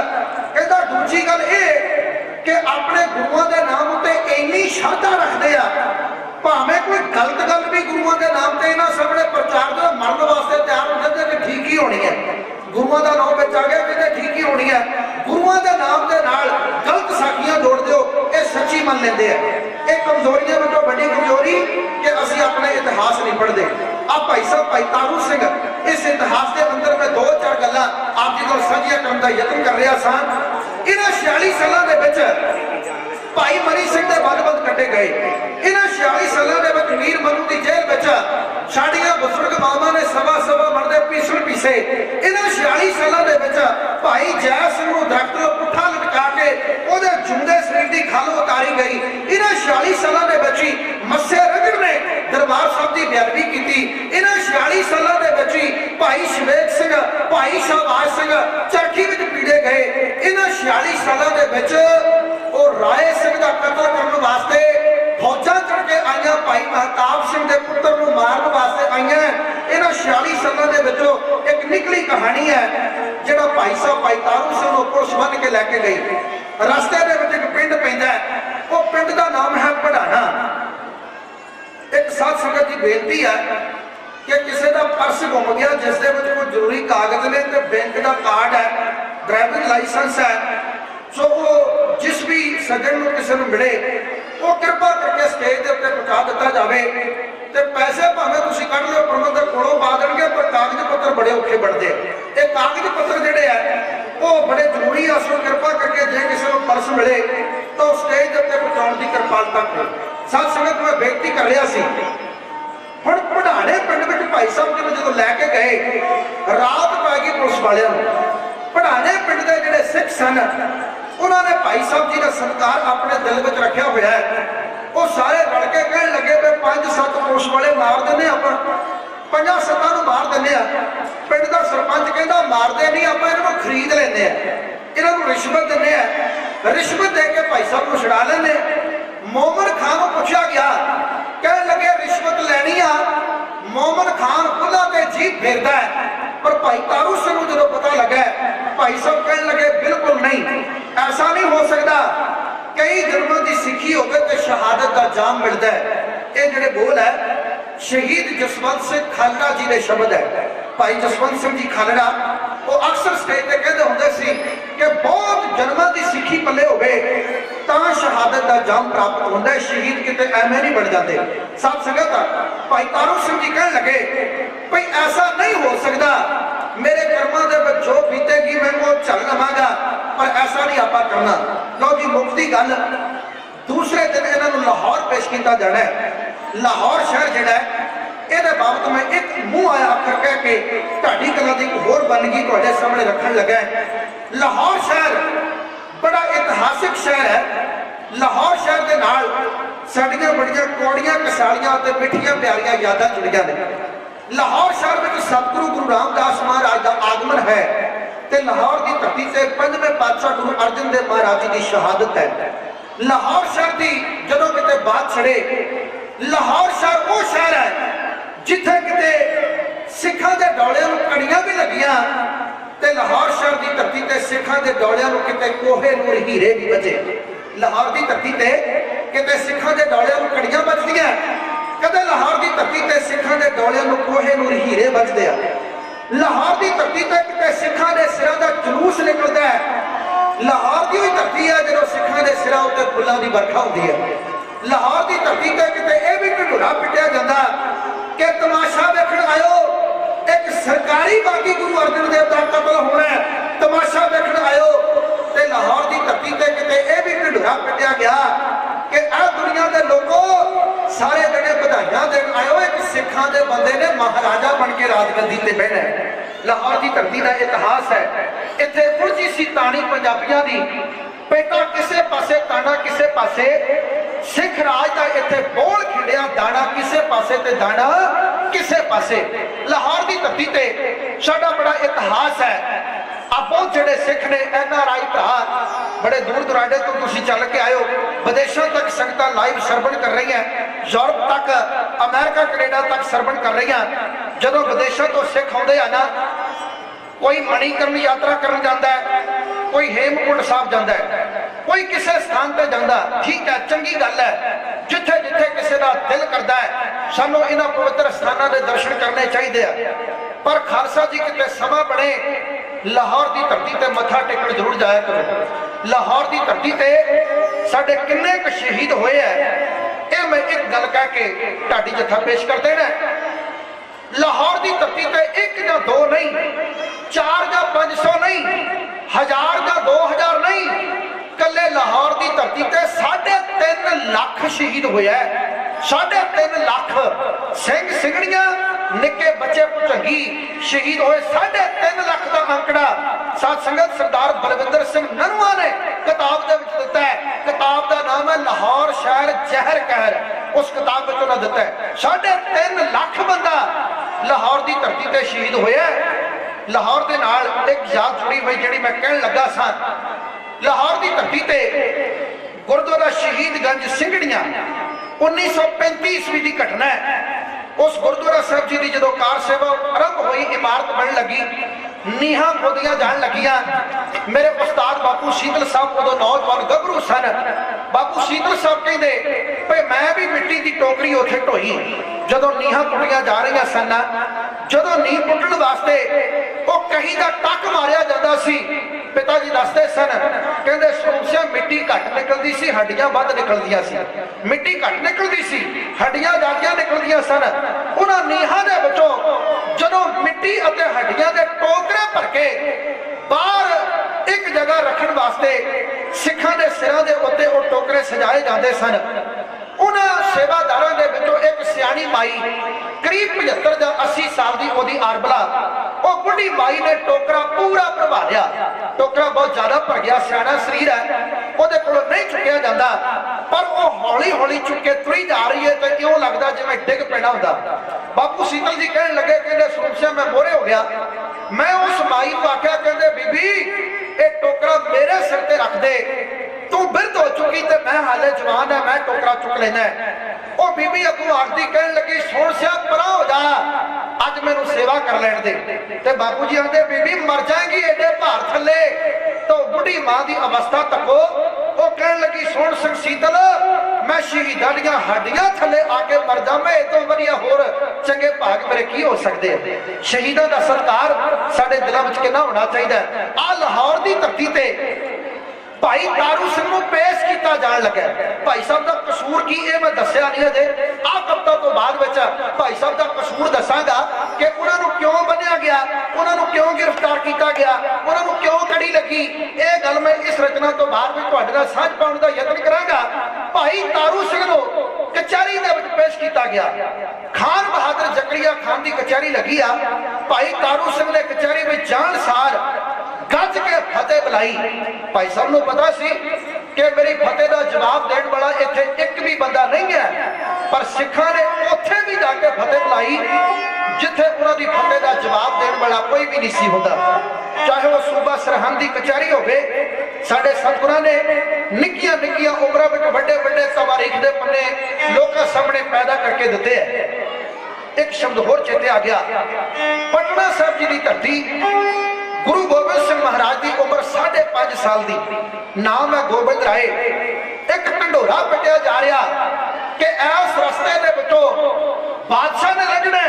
ਕਹਿੰਦਾ ਦੂਜੀ ਗੱਲ ਇਹ ਕਿ ਆਪਣੇ ਗੁਰੂਆਂ ਦੇ ਨਾਮ ਉੱਤੇ ਇੰਨੀ ਸ਼ਰਧਾ ਰੱਖਦੇ ਆ, ਭਾਵੇਂ ਕੋਈ ਗਲਤ ਗੱਲ ਵੀ ਗੁਰੂਆਂ ਦੇ ਨਾਮ ਤੇ ਇਹਨਾਂ ਸਾਹਮਣੇ ਪ੍ਰਚਾਰ ਦੇ ਮਰਨ ਵਾਸਤੇ ਤਿਆਰ ਹੋ ਜਾਂਦੇ ਕਿ ਠੀਕ ਹੀ ਹੋਣੀ ਹੈ। ਗੁਰੂਆਂ ਦਾ ਨਾਮ ਵਿੱਚ ਆ ਗਿਆ ਕਹਿੰਦੇ ਠੀਕ ਹੀ ਹੋਣੀ ਹੈ। ਗੁਰੂਆਂ ਦੇ ਨਾਮ ਦੇ ਨਾਲ ਗਲਤ ਸਾਖੀਆਂ ਜੋੜ ਦਿਓ, ਇਹ ਸੱਚੀ ਮੰਨ ਲੈਂਦੇ ਆ। ਇਹ ਕਮਜ਼ੋਰੀਆਂ ਵਿੱਚੋਂ ਵੱਡੀ ਕਮਜ਼ੋਰੀ ਕਿ ਅਸੀਂ ਆਪਣੇ ਇਤਿਹਾਸ ਨਹੀਂ ਪੜ੍ਹਦੇ। ਆ ਭਾਈ ਸਾਹਿਬ ਭਾਈ ਤਾਰੂ ਸਿੰਘ, ਇਸ ਇਤਿਹਾਸ ਦੇ ਅੰਦਰ ਮੈਂ 2-4 ਗੱਲਾਂ ਆਪ ਜੀ ਨਾਲ ਸਾਂਝੀਆਂ ਕਰਨ ਦਾ ਯਤਨ ਕਰ ਰਿਹਾ ਸਾਂ। ਇਹਨਾਂ 46 ਸਾਲਾਂ ਦੇ ਵਿੱਚ ਭਾਈ ਮਨੀ ਸਿੰਘ ਦੇ ਵੱਧ ਕੱਟੇ ਗਏ। ਇਹਨਾਂ 46 ਸਾਲਾਂ ਦੇ ਵਿੱਚ ਵੀਰ ਮਨੂ ਦੀ ਜੇਲ੍ਹ ਵਿੱਚ ਸਾਡੀਆਂ ਬਜ਼ੁਰਗ ਮਾਵਾਂ ਨੇ ਸਵਾ ਮਰਦੇ ਪੀਸਣ ਪੀਸੇ। ਇਹਨਾਂ 46 ਸਾਲਾਂ ਦੇ ਵਿੱਚ ਭਾਈ ਜੈ ਸਿੰਘ ਨੂੰ ਦਰਖਤ ਤੋਂ ਪੁੱਠਾ ਲਟਕਾ ਕੇ ਉਹਦੇ ਜੁੰਦੇ ਸਰੀਰ ਦੀ ਖੱਲ ਉਤਾਰੀ ਗਈ। ਇਹਨਾਂ 46 ਸਾਲਾਂ ਦੇ ਵਿੱਚ ਹੀ ਮੱਸੇ ਰਗੜ ਨੇ ਦਰਬਾਰ ਸਾਹਿਬ ਦੀ ਬੇਅਦਬੀ ਕੀਤੀ। ਇਹਨਾਂ 46 ਸਾਲਾਂ ਦੇ ਵਿੱਚ ਹੀ ਭਾਈ ਸ਼ਵੇਕ ਸਿੰਘ, ਭਾਈ ਸ਼ਹਬਾਜ਼ ਸਿੰਘ ਚਰਖੀ ਵਿੱਚ ਪੀੜੇ ਗਏ। ਇਹਨਾਂ 46 ਸਾਲਾਂ ਦੇ ਵਿੱਚ ਉਹ ਰਾਏ ਸਿੰਘ ਦਾ ਕਤਲ ਕਰਨ ਵਾਸਤੇ ਫੌਜਾਂ ਚੜ ਕੇ ਆਈਆਂ, ਭਾਈ ਮਹਤਾਬ ਸਿੰਘ ਦੇ ਪੁੱਤਰ ਨੂੰ ਮਾਰਨ ਵਾਸਤੇ ਆਈਆਂ। ਇਹਨਾਂ 46 ਸਾਲਾਂ ਦੇ ਵਿੱਚੋਂ ਇੱਕ ਨਿਕਲੀ ਕਹਾਣੀ ਹੈ ਜਿਹੜਾ ਭਾਈ ਸਾਹਿਬ ਭਾਈ ਤਾਰੂ ਸਿੰਘ ਨੂੰ ਪੁਲਿਸ ਬੰਨ ਕੇ ਲੈ ਕੇ ਗਈ। ਰਸਤੇ ਦੇ ਵਿੱਚ ਇੱਕ ਪਿੰਡ ਪੈਂਦਾ, ਉਹ ਪਿੰਡ ਦਾ ਨਾਮ ਹੈ ਪੜਾਣਾ। ਇੱਕ ਸਾਧ ਸੰਗਤ ਦੀ ਬੇਨਤੀ ਹੈ ਕਿ ਕਿਸੇ ਦਾ ਪਰਸ ਗੁੰਮ ਗਿਆ ਜਿਸ ਦੇ ਵਿੱਚ ਕੋਈ ਜ਼ਰੂਰੀ ਕਾਗਜ਼ ਨੇ ਤੇ ਬੈਂਕ ਦਾ ਕਾਰਡ ਹੈ, ਡਰਾਈਵਿੰਗ ਲਾਇਸੈਂਸ ਹੈ, ਸੋ ਉਹ ਜਿਸ ਵੀ ਸੱਜਣ ਨੂੰ ਕਿਸੇ ਨੂੰ ਮਿਲੇ ਉਹ ਕਿਰਪਾ ਕਰਕੇ ਸਟੇਜ ਦੇ ਉੱਤੇ ਪਹੁੰਚਾ ਦਿੱਤਾ ਜਾਵੇ। ਤੇ ਪੈਸੇ ਭਾਵੇਂ ਤੁਸੀਂ ਕੱਢ ਲਿਓ, ਪ੍ਰਬੰਧਕ ਕੋਲੋਂ ਪਾ ਦੇਣਗੇ, ਪਰ ਕਾਗਜ਼ ਪੱਤਰ ਬੜੇ ਔਖੇ ਬਣਦੇ। ਇਹ ਕਾਗਜ਼ ਪੱਤਰ ਜਿਹੜੇ ਆ ਉਹ ਬੜੇ ਜ਼ਰੂਰੀ ਆ। ਸੋ ਕਿਰਪਾ ਕਰਕੇ ਜੇ ਕਿਸੇ ਨੂੰ ਪਰਸ ਮਿਲੇ ਤਾਂ ਉਹ ਸਟੇਜ ਦੇ ਉੱਤੇ ਪਹੁੰਚਾਉਣ ਦੀ ਕਿਰਪਾਲਤਾ ਕਰੋ। ਸਾਧ ਸੰਗਤ ਮੈਂ ਬੇਨਤੀ ਕਰ ਰਿਹਾ ਸੀ। ਹੁਣ ਪੜਾਣੇ ਪਿੰਡ ਵਿੱਚ ਭਾਈ ਸਾਹਿਬ ਜੀ ਜਦੋਂ ਲੈ ਕੇ ਗਏ, ਰਾਤ ਪੈ ਗਈ ਪੁਲਿਸ ਵਾਲਿਆਂ ਨੂੰ। ਪੜਾਣੇ ਪਿੰਡ ਦੇ ਜਿਹੜੇ ਸਿੱਖ ਸਨ ਉਹਨਾਂ ਨੇ ਭਾਈ ਸਾਹਿਬ ਜੀ ਦਾ ਸਤਿਕਾਰ ਆਪਣੇ ਦਿਲ ਵਿੱਚ ਰੱਖਿਆ ਹੋਇਆ ਹੈ। ਉਹ ਸਾਰੇ ਰਲ ਕੇ ਕਹਿਣ ਲੱਗੇ ਵੀ 5-7 ਪੁਲਿਸ ਵਾਲੇ ਮਾਰ ਦਿੰਦੇ, ਆਪਾਂ 5-7 ਨੂੰ ਮਾਰ ਦਿੰਦੇ ਆ। ਪਿੰਡ ਦਾ ਸਰਪੰਚ ਕਹਿੰਦਾ ਮਾਰਦੇ ਨਹੀਂ, ਆਪਾਂ ਇਹਨਾਂ ਨੂੰ ਖਰੀਦ ਲੈਂਦੇ ਆ, ਇਹਨਾਂ ਨੂੰ ਰਿਸ਼ਵਤ ਦਿੰਦੇ ਆ, ਰਿਸ਼ਵਤ ਦੇ ਕੇ ਭਾਈ ਸਾਹਿਬ ਨੂੰ ਛੁਡਾ ਲੈਂਦੇ। ਮੋਮਨ ਖਾਨ ਨੂੰ ਪੁੱਛਿਆ ਗਿਆ, ਕਹਿਣ ਲੱਗੇ ਰਿਸ਼ਵਤ ਲੈਣੀ ਆ। ਮੋਮਨ ਖਾਨ ਖੁੱਲਾ ਤੇ ਜੀਭ ਫੇਰਦਾ ਹੈ, ਪਰ ਭਾਈ ਤਾਰੂ ਸਿੰਘ ਨੂੰ ਜਦੋਂ ਪਤਾ ਲੱਗਾ, ਭਾਈ ਸਾਹਿਬ ਕਹਿਣ ਲੱਗੇ ਬਿਲਕੁਲ ਨਹੀਂ, ਐਸਾ ਨਹੀਂ ਹੋ ਸਕਦਾ। ਕਈ ਜਨਮਾਂ ਦੀ ਸਿੱਖੀ ਹੋਵੇ ਤੇ ਸ਼ਹਾਦਤ ਦਾ ਜਾਮ ਮਿਲਦਾ ਹੈ। ਇਹ ਜਿਹੜੇ ਬੋਲ ਹੈ ਸ਼ਹੀਦ ਜਸਵੰਤ ਸਿੰਘ ਖਾਲੜਾ ਜੀ ਦੇ ਸ਼ਬਦ ਹੈ। ਭਾਈ ਜਸਵੰਤ ਸਿੰਘ ਜੀ ਖਾਲੜਾ ਉਹ ਅਕਸਰ ਸਟੇਜ ਤੇ ਕਹਿੰਦੇ ਹੁੰਦੇ ਸੀ ਕਿ ਬਹੁਤ ਜਨਮਾਂ ਦੀ ਸਿੱਖੀ ਪੱਲੇ ਹੋਵੇ ਤਾਂ ਸ਼ਹਾਦਤ ਦਾ ਜਾਮ ਪ੍ਰਾਪਤ ਹੁੰਦਾ ਹੈ, ਸ਼ਹੀਦ ਕਿਤੇ ਐਵੇਂ ਨਹੀਂ ਬਣ ਜਾਂਦੇ। ਸਾਧ ਸੰਗਤ ਭਾਈ ਤਾਰੂ ਸਿੰਘ ਜੀ ਕਹਿਣ ਲੱਗੇ ਭਈ ਐਸਾ ਨਹੀਂ ਹੋ ਸਕਦਾ, ਮੇਰੇ ਕਰਮਾਂ ਦੇ ਵਿੱਚ ਜੋ ਬੀਤੇਗੀ करना। लो जी मुक्ति गल दूसरे दिन इन्हों लाहौर पेश किया जाना है। लाहौर शहर जिहड़ा है ਇਹਦੇ ਬਾਬਤ मैं एक मूँह आया अखर कह के ढाडी कला की एक होर बनगी तुहाडे सामने रखन लगा है। लाहौर शहर बड़ा इतिहासिक शहर है। लाहौर शहर के नाल साडियां बड़ियां कौड़ियां कसालियां ते मिठियां प्यारियां यादां जुड़ियां ने। लाहौर शहर में सतगुरु गुरु रामदास महाराज का आगमन है ते लाहौर की धरती से पंजवें पातशाह गुरु अर्जन देव महाराज जी की शहादत है। लाहौर शहर की जदों किते बात छड़े, लाहौर शहर वो शहर है जिथे किते सिखां दे डोलियां नूं कड़ियां भी लगियां ते लाहौर शहर की धरती ते सिखां दे डोलियां नूं किते कोहे नूर हीरे भी बजे। लाहौर की धरती ते किते सिखां दे डोलियां नूं कड़ियां बजदियां, कदे लाहौर की धरती ते सिखां दे डोलियां नूं कोहे नूर हीरे बजदे आ। लाहौर की धरती ते किते सिखां दे सिरां दा जुलूस निकलदा है। लाहौर की भी धरती है जो सिखां दे सिरां उत्ते फुल्लां दी बरखा होंदी है। लाहौर की धरती ते किते यह भी ढिढोरा पिटिया जांदा कि तमाशा वेखण आयो, एक सरकारी बागी गुरु अर्जन देव का कतल होना है, तमाशा वेखण आयो। ते लाहौर की धरती ते किते यह भी ढिढोरा पिटिया गया कि आ दुनिया के लोगों सारे जने बधाइयां देण आयो, एक सिखां दे बंदे ने महाराजा बन के राजगद्दी ते बहना है। लाहौर की धरती का इतिहास है। इत्थे उलझी सी ताणी पंजाबियां दी, पेटा किसे पासे ताना किसे पासे, सिख राज का इत्थे बोल खिड़िया दाना किसे पासे ते दाना किसे पासे। लाहौर की धरती ते साडा बड़ा इतिहास है। आपो जेडे सिख ने NRI भरा बड़े दूर दुराडे तो तुसीं चल के आयो, विदेशों तक संगतां लाइव सरवण कर रही हैं, यूरोप तक अमेरिका कनेडा तक सरवण कर रही हैं। जदों विदेशों तो सिख आउंदे आ ना, कोई मणिकरण यात्रा करन जांदा है, कोई हेमकुंड साहब जांदा है, कोई किसी स्थान पर जांदा, ठीक है चंगी गल है। जिथे जिथे किसी का दिल करता है सानू इन्हां पवित्र स्थानों के दर्शन करने चाहिए। पर खालसा जी किते समा बने लाहौर की धरती ते मत्था टेकण जरूर जाया करो। लाहौर की धरती ते साडे किन्ने क शहीद होए है, ये मैं एक गल कह के ढाडी जत्था पेश कर देना। लाहौर की धरती ते एक या दो नहीं, 4 या 500 नहीं, 1000 या 2000 नहीं, कले लाहौर की धरती ते 3.5 लाख शहीद होया है। 3.5 लाख सिंह सिंगड़ियां निक्के बच्चे भुजंगी शहीद होए। 3.5 लाख का आंकड़ा साध संगत सरदार बलविंदर सिंह नरवा ने किताब दे विच दिता है। किताब का नाम है लाहौर शहर जहर कहर, उस किताब में उन्होंने दिता है। 3.5 लाख बंदा लाहौर की धरती ते शहीद होया। लाहौर के नाल एक याद जुड़ी हुई जिहड़ी मैं कहण लगा सा। लाहौर की धरती ते गुरुद्वारा शहीदगंज सिंगड़ियां 1935 ईस्वी की घटना है। उस गुरुद्वारा साहब जी की जो कार सेवा आरंभ हुई, इमारत बन लगी, नीहां खोदियां जान लगियां। मेरे उस्ताद बापू शीतल साहब उदों नौजवान गभरू सन। बापू शीतल साहब कहते भाई मैं भी मिट्टी की टोकरी उत्थे ढोई जदों नीहां पुटियां जा रही सन। जदों नींह पुटण वास्ते वो कहीं का टक मारिया जाता सी, पिताजी दसते सन कहते स्वरूप सिंह मिट्टी घट निकलती सी, हड्डियां वध निकलदियां सी। मिट्टी घट निकलती सी, हड्डियां ज्यादा निकलदियां सन। उन्हां नीहां दे विचों जदों मिट्टी अते हड्डियां दे टोकरे भर के बाहर एक जगह रखण वास्ते सिखां दे सिरां दे उत्ते वो टोकरे सजाए जाते सन। उन्हां सेवादारां दे विचों एक सियाणी माई करीब 75 या 80 साल की ओदी आरबला, वो बुढ़ी माई ने टोकरा पूरा भरवा लिया। टोकरा बहुत ज्यादा भर गया, सियाणा शरीर है, ਉਹਦੇ ਕੋਲੋਂ नहीं चुकिया जाता, पर वो हौली हौली चुक के तुरी जा रही है तो इउं लगदा जिवें डिग पैना हुंदा। बापू शीतल जी कहण लगे कहंदे स्वरूप सिंह मैं मोहरे हो गया। मैं उस माई को आख्या कहंदे बीबी ये टोकरा मेरे सिर ते रख दे, तू बिरध हो चुकी ते मैं हाले जवान है, मैं टोकरा चुक लेना है। वो बीबी अगू आखदी कहण लगी सुण सिया परा हो जा, अज मैनू सेवा कर लैण दे। ते बापू जी आखदे बीबी मर जाएगी एडे भार थले। तो बुढ़ी मां की अवस्था तको वो कहण लगी सुण सिंह शीतल मैं शहीदां दीयां हड्डियां थले आके मर जावां, इस तों वधिया होर चंगे भाग मेरे की हो सकदे। शहीदां दा सत्कार साडे दिलां विच किन्ना होना चाहिए। आ लाहौर की धरती ते भाई तारू सिंह को पेश किया जान लगा। भाई साहब का कसूर की ये मैं दसिया नहीं अजे, आ कविता तो बाद भाई साहब का कसूर दसांगा कि उन्होंने क्यों बनिया गया, उन्होंने क्यों गिरफ्तार किया गया, उन्होंने क्यों कड़ी लगी। ये गल मैं इस रचना तो बाद भी तुहाडे नाल साझ पाउण दा यतन करांगा। भाई तारू सिंह नूं कचहरी दे विच पेश कीता गया। खान बहादुर जकड़िया खान की कचहरी लगी आ। भाई तारू सिंह ने कचहरी में जान सार गज के फतेह बुलाई। भाई साहब नूं पता सी कि मेरी फतेह का जवाब देने वाला इत्थे एक भी बंदा नहीं है, पर सिखां ने उत्थे भी जाके फतेह बुलाई जिथे उन्होंने फतेह का जवाब देने वाला कोई भी नहीं सी होता। चाहे वह सूबा सरहद की कचहरी होवे, साडे सतगुरां ने निक्कियां निक्कियां उमरां विच वड्डे वड्डे तवारीख दे पन्ने लोकां सामने पैदा करके दिते है। एक शब्द होर चेते आ गया, पटना साहब जी की धरती, गुरु गोबिंद सिंह महाराज की उम्र 5.5 साल की, नाम है गोबिंद राय। एक ढंडोरा पिटिया जा रहा कि इस रस्ते के विचों बादशाह ने लंघना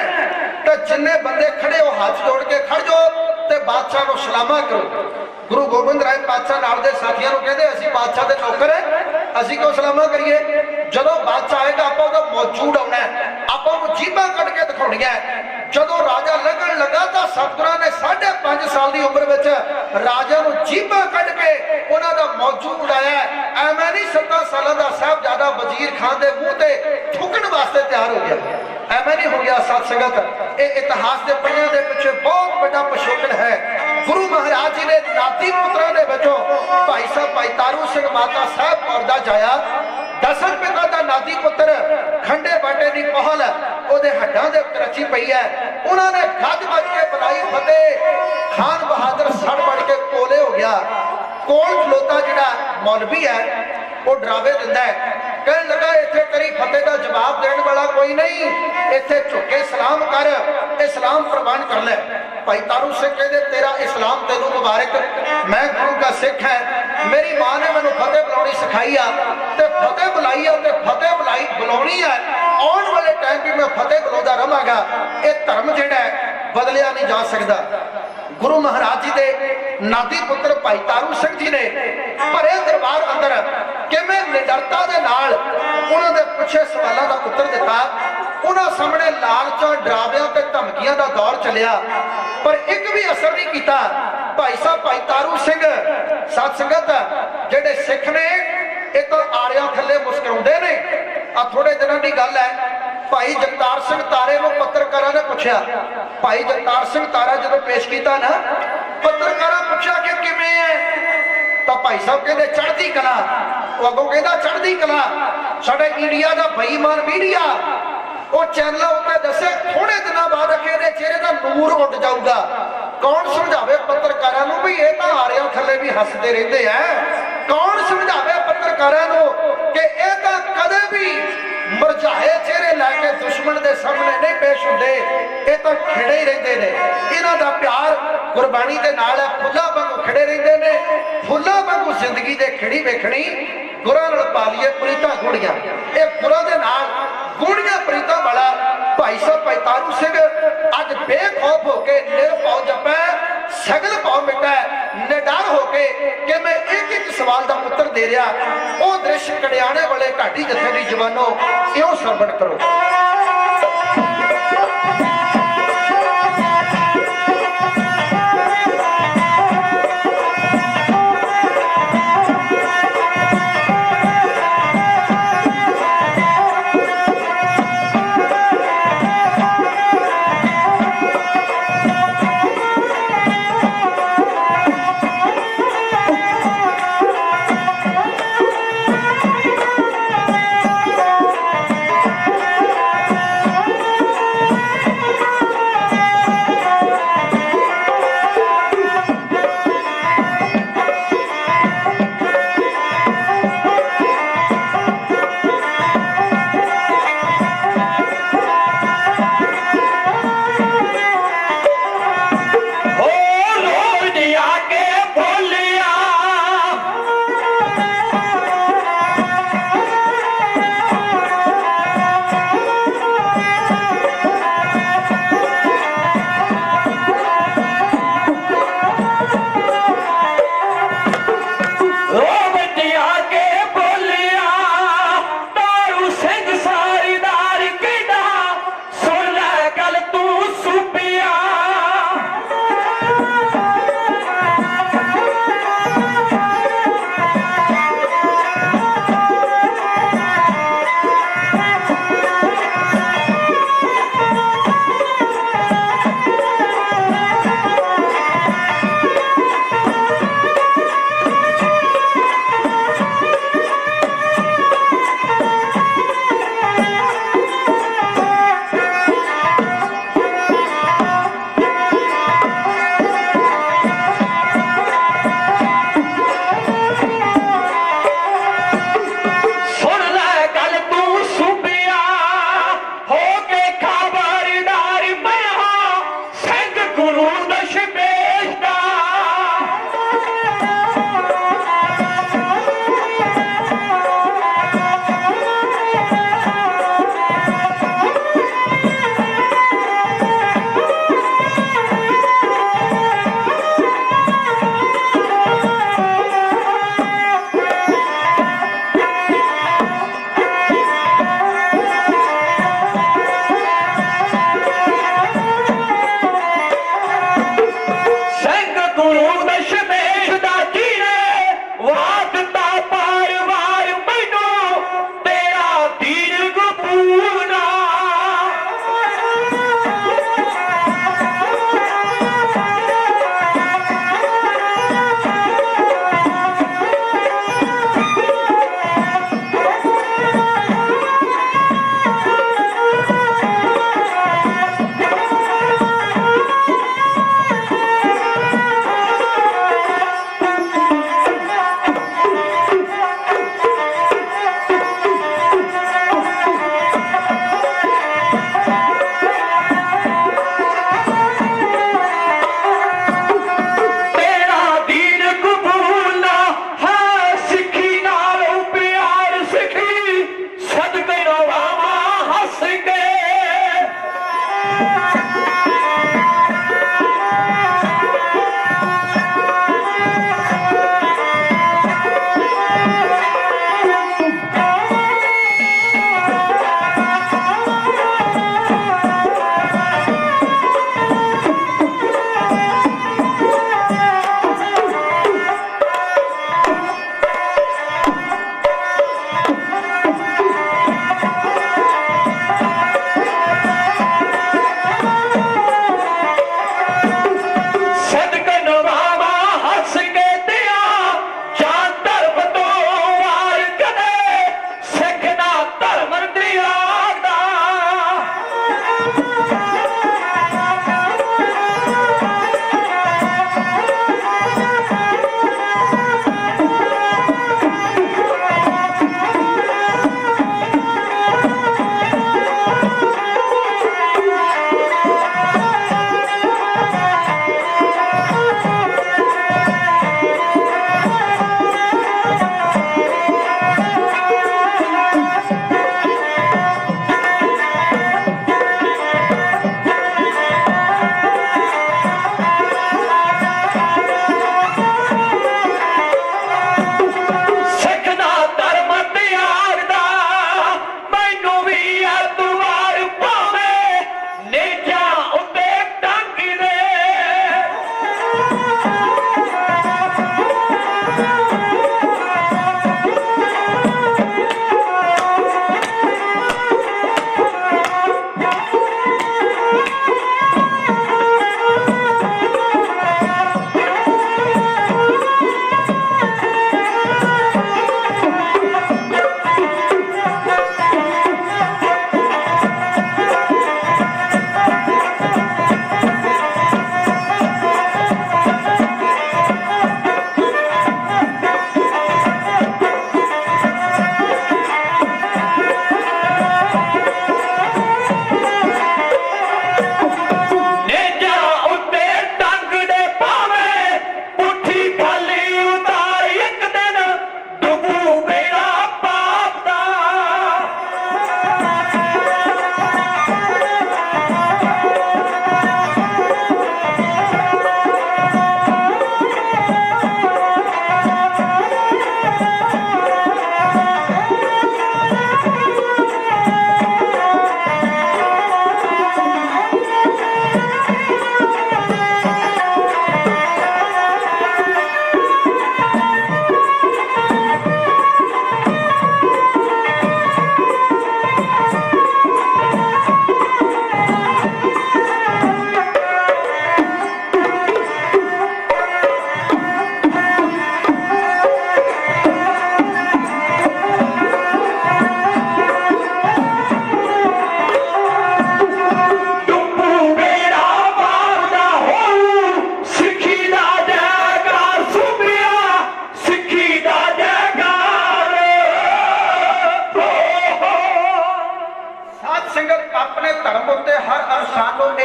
तो जिन्ने बंदे खड़े हो हाथ जोड़ के खड़ जाओ तो बादशाह को सलामा करो। गुरु गोबिंद राय बादशाह नाल दे साथियों को कहते असीं बादशाह दे नौकर है, असीं क्यों सलामा करिए। जदों बादशाह आएगा आप मौजूद आना है, आप जीभा कट के दिखाउणियां है। जदों राजा लंघण लगा तो सतगुरां ने 5.5 साल की उम्र में राजा को जीभा कट के उन्हों का मौजूद आया। एवं नहीं 17 साल का साहबजादा वजीर खान के मुंह से थुकण वास्ते तैयार हो गया, एवं नहीं हो गया। सत संगत, ये इतिहास के पन्नियां के पिछे बहुत बड़ा पिछोकड़ है। गुरु महाराज जी ने नाती पुत्रों के विचों भाई साहब भाई तारू सिंह माता साहब कौर दा जाया। दसन पिता का नाती पुत्र खंडे बाटे की पहल ਉਹਦੇ हड्डां दे उत्ते रची पई है। उन्होंने गज बज के बुलाई फतेह। खान बहादुर सड़ पड़ के कोले हो गया। कोल खलोता जिहड़ा मौलवी है वो डरावे दिंदा है, कहने लगा इत्थे तेरी फतेह का जवाब देने वाला कोई नहीं, इत्थे झुके सलाम कर, इस्लाम प्रवान कर ले। भाई तारू सिंह कहते तेरा इस्लाम तेनू मुबारक, मैं गुरु का सिख है, मेरी मां ने मैनू फतेह बुलानी सिखाई आ ते फतेह बुलाई आ ते फतेह बुलाई बुलानी है। आने वाले टाइम भी मैं फतेह बुलाता रहांगा। ये धर्म जिहड़ा है बदलिया नहीं जा सकता। गुरु महाराज जी के नाती पुत्र भाई तारू सिंह जी ने भरे दरबार अंदर किवें निडरता दे नाल उन्हां दे पुछे सवालों का उत्तर दिता। उन्हां सामने लालचां डरावियां ते धमकियां दा दौर चलिया, पर एक भी असर नहीं किया। भाई साहब भाई तारू सिंह सत संगत जिहड़े सिख ने ये तो आड़ियां थल्ले मुस्कुराउंदे ने। आ थोड़े दिनों की गल है, भाई जगतार सिंह तारे को पत्रकारों ने पूछा। भाई जगतार सिंह तारा जो पेश किया ना, पत्रकारों पूछा कि किवें है, तो भाई साहब कहते चढ़ती कला। अगों कहता चढ़ती कला। साडे इंडिया का बेईमान मीडिया वो चैनल उत्ते दसे थोड़े दिनों बाद अखे चेहरे का नूर उड़ जाऊगा। कौन समझावे पत्रकारों भी ये तो आड़ियां थल्ले भी हसते रहते हैं। कौन समझावे पत्रकारों कि यह तो कदे भी मुरझाए चेहरे लैके दुश्मन के सामने नहीं पेश होंगे, ये तो खिड़े ही रहते हैं। इन्हों का प्यार गुरबाणी के नाल है, फुल्लां वांगू खिड़े रहते हैं। फुल्लां वांगू जिंदगी दे खिड़ी वेखणी, गुरां नाल पालीए प्रीतां गूढ़ियां। ये गुरां दे नाल गूढ़ियां प्रीतां वाला भाई साहब भाई तारू सिंह अज बेखौफ होके निरभौ जपै, सगल भौ मिटै, निडर होके कि मैं एक एक सवाल का उत्तर दे रहा। वो दृश्य कड़ियाने वाले घाटी जत्थे दी जवानों इउं सरवण करो।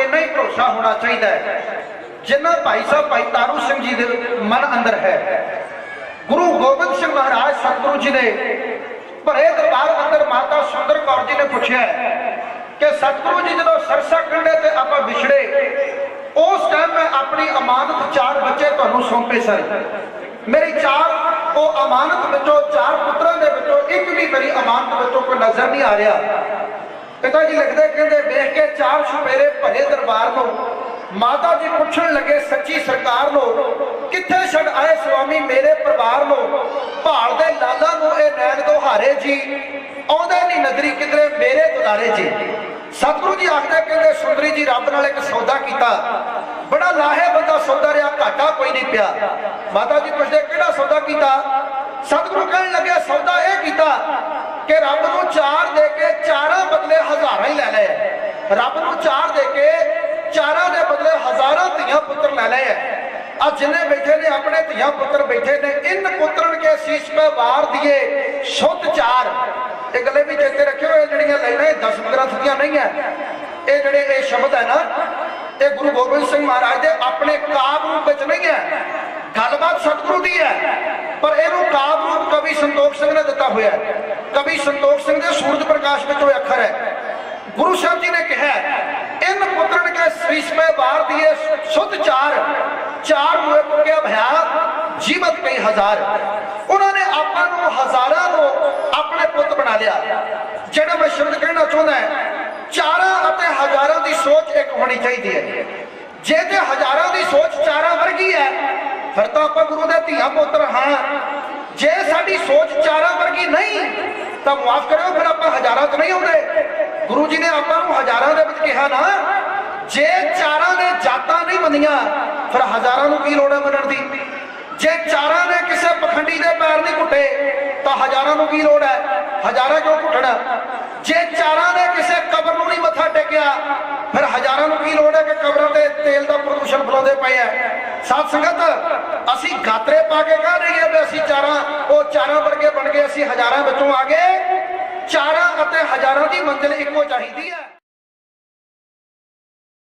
ਇੰਨਾ ਹੀ ਭਰੋਸਾ ਹੋਣਾ ਚਾਹੀਦਾ ਹੈ ਜਿੰਨਾ ਭਾਈ ਸਾਹਿਬ ਭਾਈ ਤਾਰੂ ਸਿੰਘ ਜੀ ਦੇ ਮਨ ਅੰਦਰ ਹੈ। ਗੁਰੂ ਗੋਬਿੰਦ ਸਿੰਘ ਮਹਾਰਾਜ ਸਤਿਗੁਰੂ ਜੀ ਨੇ ਭਰੇ ਦਰਬਾਰ ਅੰਦਰ ਮਾਤਾ ਸੁੰਦਰ ਕੌਰ ਜੀ ਨੇ ਪੁੱਛਿਆ ਕਿ ਸਤਿਗੁਰੂ ਜੀ ਜਦੋਂ ਸਰਸਾ ਕੰਢੇ ਤੇ ਆਪਾਂ ਵਿਛੜੇ ਉਸ ਟਾਈਮ ਮੈਂ ਆਪਣੀ ਅਮਾਨਤ 4 ਬੱਚੇ ਤੁਹਾਨੂੰ ਸੌਂਪੇ ਸਨ। ਮੇਰੀ 4 ਉਹ ਅਮਾਨਤ ਵਿੱਚੋਂ 4 ਪੁੱਤਰਾਂ ਦੇ ਵਿੱਚੋਂ ਇੱਕ ਵੀ ਮੇਰੀ ਅਮਾਨਤ ਵਿੱਚੋਂ ਕੋਈ ਨਜ਼ਰ ਨਹੀਂ ਆ ਰਿਹਾ। ਪਿਤਾ ਜੀ ਲਿਖਦੇ ਕਹਿੰਦੇ ਵੇਖ ਕੇ 4 ਛੁਪੇਰੇ ਭਰੇ ਦਰਬਾਰ ਨੂੰ ਮਾਤਾ ਜੀ ਪੁੱਛਣ ਲੱਗੇ ਸੱਚੀ ਸਰਕਾਰ ਨੂੰ ਕਿੱਥੇ ਛੱਡ ਆਏ ਸੁਆਮੀ ਮੇਰੇ ਪਰਿਵਾਰ ਨੂੰ ਭਾਲ ਦੇ ਲਾਲਾ ਨੂੰ ਇਹ ਨੈਣ ਦੁਹਾਰੇ ਜੀ ਆਉਂਦੇ ਨਹੀਂ ਨਜ਼ਰੀ ਕਿਧਰੇ ਮੇਰੇ ਦੁਲਾਰੇ ਜੀ। ਸਤਿਗੁਰੂ ਜੀ ਆਖਦੇ ਕਹਿੰਦੇ ਸੁੰਦਰੀ ਜੀ ਰੱਬ ਨਾਲ ਇੱਕ ਸੌਦਾ ਕੀਤਾ ਬੜਾ ਲਾਹੇਵੰਦ ਸੌਦਾ ਰਿਹਾ ਘਾਟਾ ਕੋਈ ਨਹੀਂ ਪਿਆ। ਮਾਤਾ ਜੀ ਪੁੱਛਦੇ ਕਿਹੜਾ ਸੌਦਾ ਕੀਤਾ? ਸਤਿਗੁਰੂ ਕਹਿਣ ਲੱਗੇ ਸੌਦਾ ਇਹ ਕੀਤਾ ਕਿ ਰੱਬ ਨੂੰ 4 ਦੇ ਕੇ 4 ਬਦਲੇ ਹਜ਼ਾਰਾਂ ਹੀ ਲੈ ਲਏ। ਰੱਬ ਨੂੰ 4 ਦੇ ਕੇ 4 ਦੇ ਬਦਲੇ ਹਜ਼ਾਰਾਂ ਧੀਆਂ ਪੁੱਤਰ ਲੈ ਲਏ। ਅੱਜ ਜਿੰਨੇ ਬੈਠੇ ਨੇ ਆਪਣੇ ਧੀਆਂ ਪੁੱਤਰ ਬੈਠੇ ਨੇ ਇਨ ਪੁੱਤਰਨ ਕੇ ਸੀਸ ਪੇ ਵਾਰ ਦਿਏ ਸ਼ੁੱਧ 4। ਇਹ ਗੱਲੇ ਵੀ ਚੇਤੇ ਰੱਖਿਓ ਇਹ ਜਿਹੜੀਆਂ ਲਾਈਨਾਂ ਇਹ 10 ਗ੍ਰੰਥ ਦੀਆਂ ਨਹੀਂ ਹੈ। ਇਹ ਜਿਹੜੇ ਇਹ ਸ਼ਬਦ ਹੈ ਨਾ ਇਹ ਗੁਰੂ ਗੋਬਿੰਦ ਸਿੰਘ ਮਹਾਰਾਜ ਦੇ ਆਪਣੇ ਕਾਵਿ ਰੂਪ ਵਿੱਚ ਨਹੀਂ ਹੈ। ਗੱਲਬਾਤ ਸਤਿਗੁਰੂ ਦੀ ਹੈ ਪਰ ਇਹਨੂੰ ਕਾਵਿ ਰੂਪ ਕਵੀ ਸੰਤੋਖ ਸਿੰਘ ਨੇ ਦਿੱਤਾ ਹੋਇਆ ਹੈ। ਕਵੀ ਸੰਤੋਖ ਸਿੰਘ ਦੇ ਸੂਰਜ ਪ੍ਰਕਾਸ਼ ਵਿੱਚ ਉਹ ਅੱਖਰ ਹੈ। ਗੁਰੂ ਸਾਹਿਬ ਜੀ ਨੇ ਕਿਹਾ ਇਨ ਪੁੱਤਰਨ ਕੇ ਸੀਸ ਪੇ ਵਾਰ ਦਿਏ ਸ਼ੁੱਧ 4 ਹੋਏ ਪੁੱਗਿਆ ਭਇਆ ਜੀਵਤ ਕਈ ਹਜ਼ਾਰ। ਉਹਨਾਂ ਨੇ ਆਪਾਂ ਨੂੰ ਹਜ਼ਾਰਾਂ ਨੂੰ ਆਪਣੇ ਪੁੱਤ ਬਣਾ ਲਿਆ। ਜਿਹੜਾ ਮੈਂ ਸ਼ਬਦ ਕਹਿਣਾ ਚਾਹੁੰਦਾ 4 ਅਤੇ ਹਜ਼ਾਰਾਂ ਦੀ ਸੋਚ ਇੱਕ ਹੋਣੀ ਚਾਹੀਦੀ ਹੈ। ਜੇ ਤੇ ਹਜ਼ਾਰਾਂ ਦੀ ਸੋਚ 4 ਵਰਗੀ ਹੈ ਫਿਰ ਤਾਂ ਆਪਾਂ ਗੁਰੂ ਦੇ ਧੀਆਂ ਪੁੱਤਰ ਹਾਂ। ਜੇ ਸਾਡੀ ਸੋਚ 4 ਵਰਗੀ ਨਹੀਂ ਤਾਂ ਮਾਫ ਕਰਿਓ ਫਿਰ ਆਪਾਂ ਹਜ਼ਾਰਾਂ 'ਚ ਨਹੀਂ ਆਉਂਦੇ। ਗੁਰੂ ਜੀ ਨੇ ਆਪਾਂ ਨੂੰ ਹਜ਼ਾਰਾਂ ਦੇ ਵਿੱਚ ਕਿਹਾ ਨਾ ਜੇ 4 ਨੇ ਜਾਤਾਂ ਨਹੀਂ ਮੰਨੀਆਂ ਫਿਰ ਹਜ਼ਾਰਾਂ ਨੂੰ ਕੀ ਲੋੜ ਹੈ ਮੰਨਣ ਦੀ। ਜੇ 4 ਨੇ ਕਿਸੇ ਪਖੰਡੀ ਦੇ ਪੈਰ ਨਹੀਂ ਘੁੱਟੇ ਤਾਂ ਹਜ਼ਾਰਾਂ ਨੂੰ ਕੀ ਲੋੜ ਹੈ ਹਜ਼ਾਰਾਂ ਕਿਉਂ ਘੁੱਟਣਾ। ਜੇ 4 ਨੇ ਕਿਸੇ ਕਬਰ ਨੂੰ ਨਹੀਂ ਮੱਥਾ ਟੇਕਿਆ ਫਿਰ ਹਜ਼ਾਰਾਂ ਨੂੰ ਕੀ ਲੋੜ ਹੈ ਕਿ ਕਬਰਾਂ ਤੇ ਤੇਲ ਦਾ ਪ੍ਰਦੂਸ਼ਣ ਫੈਲਾਉਂਦੇ ਪਏ ਆ। ਸਾਧ ਸੰਗਤ ਅਸੀਂ ਗਾਤਰੇ ਪਾ ਕੇ ਕਹ ਰਹੀਏ ਵੀ ਅਸੀਂ 4 ਵਰਗੇ ਬਣ ਗਏ ਅਸੀਂ ਹਜ਼ਾਰਾਂ ਵਿੱਚੋਂ ਆ ਗਏ। 4 ਅਤੇ ਹਜ਼ਾਰਾਂ ਦੀ ਮੰਜ਼ਿਲ ਇੱਕੋ ਚਾਹੀਦੀ ਹੈ।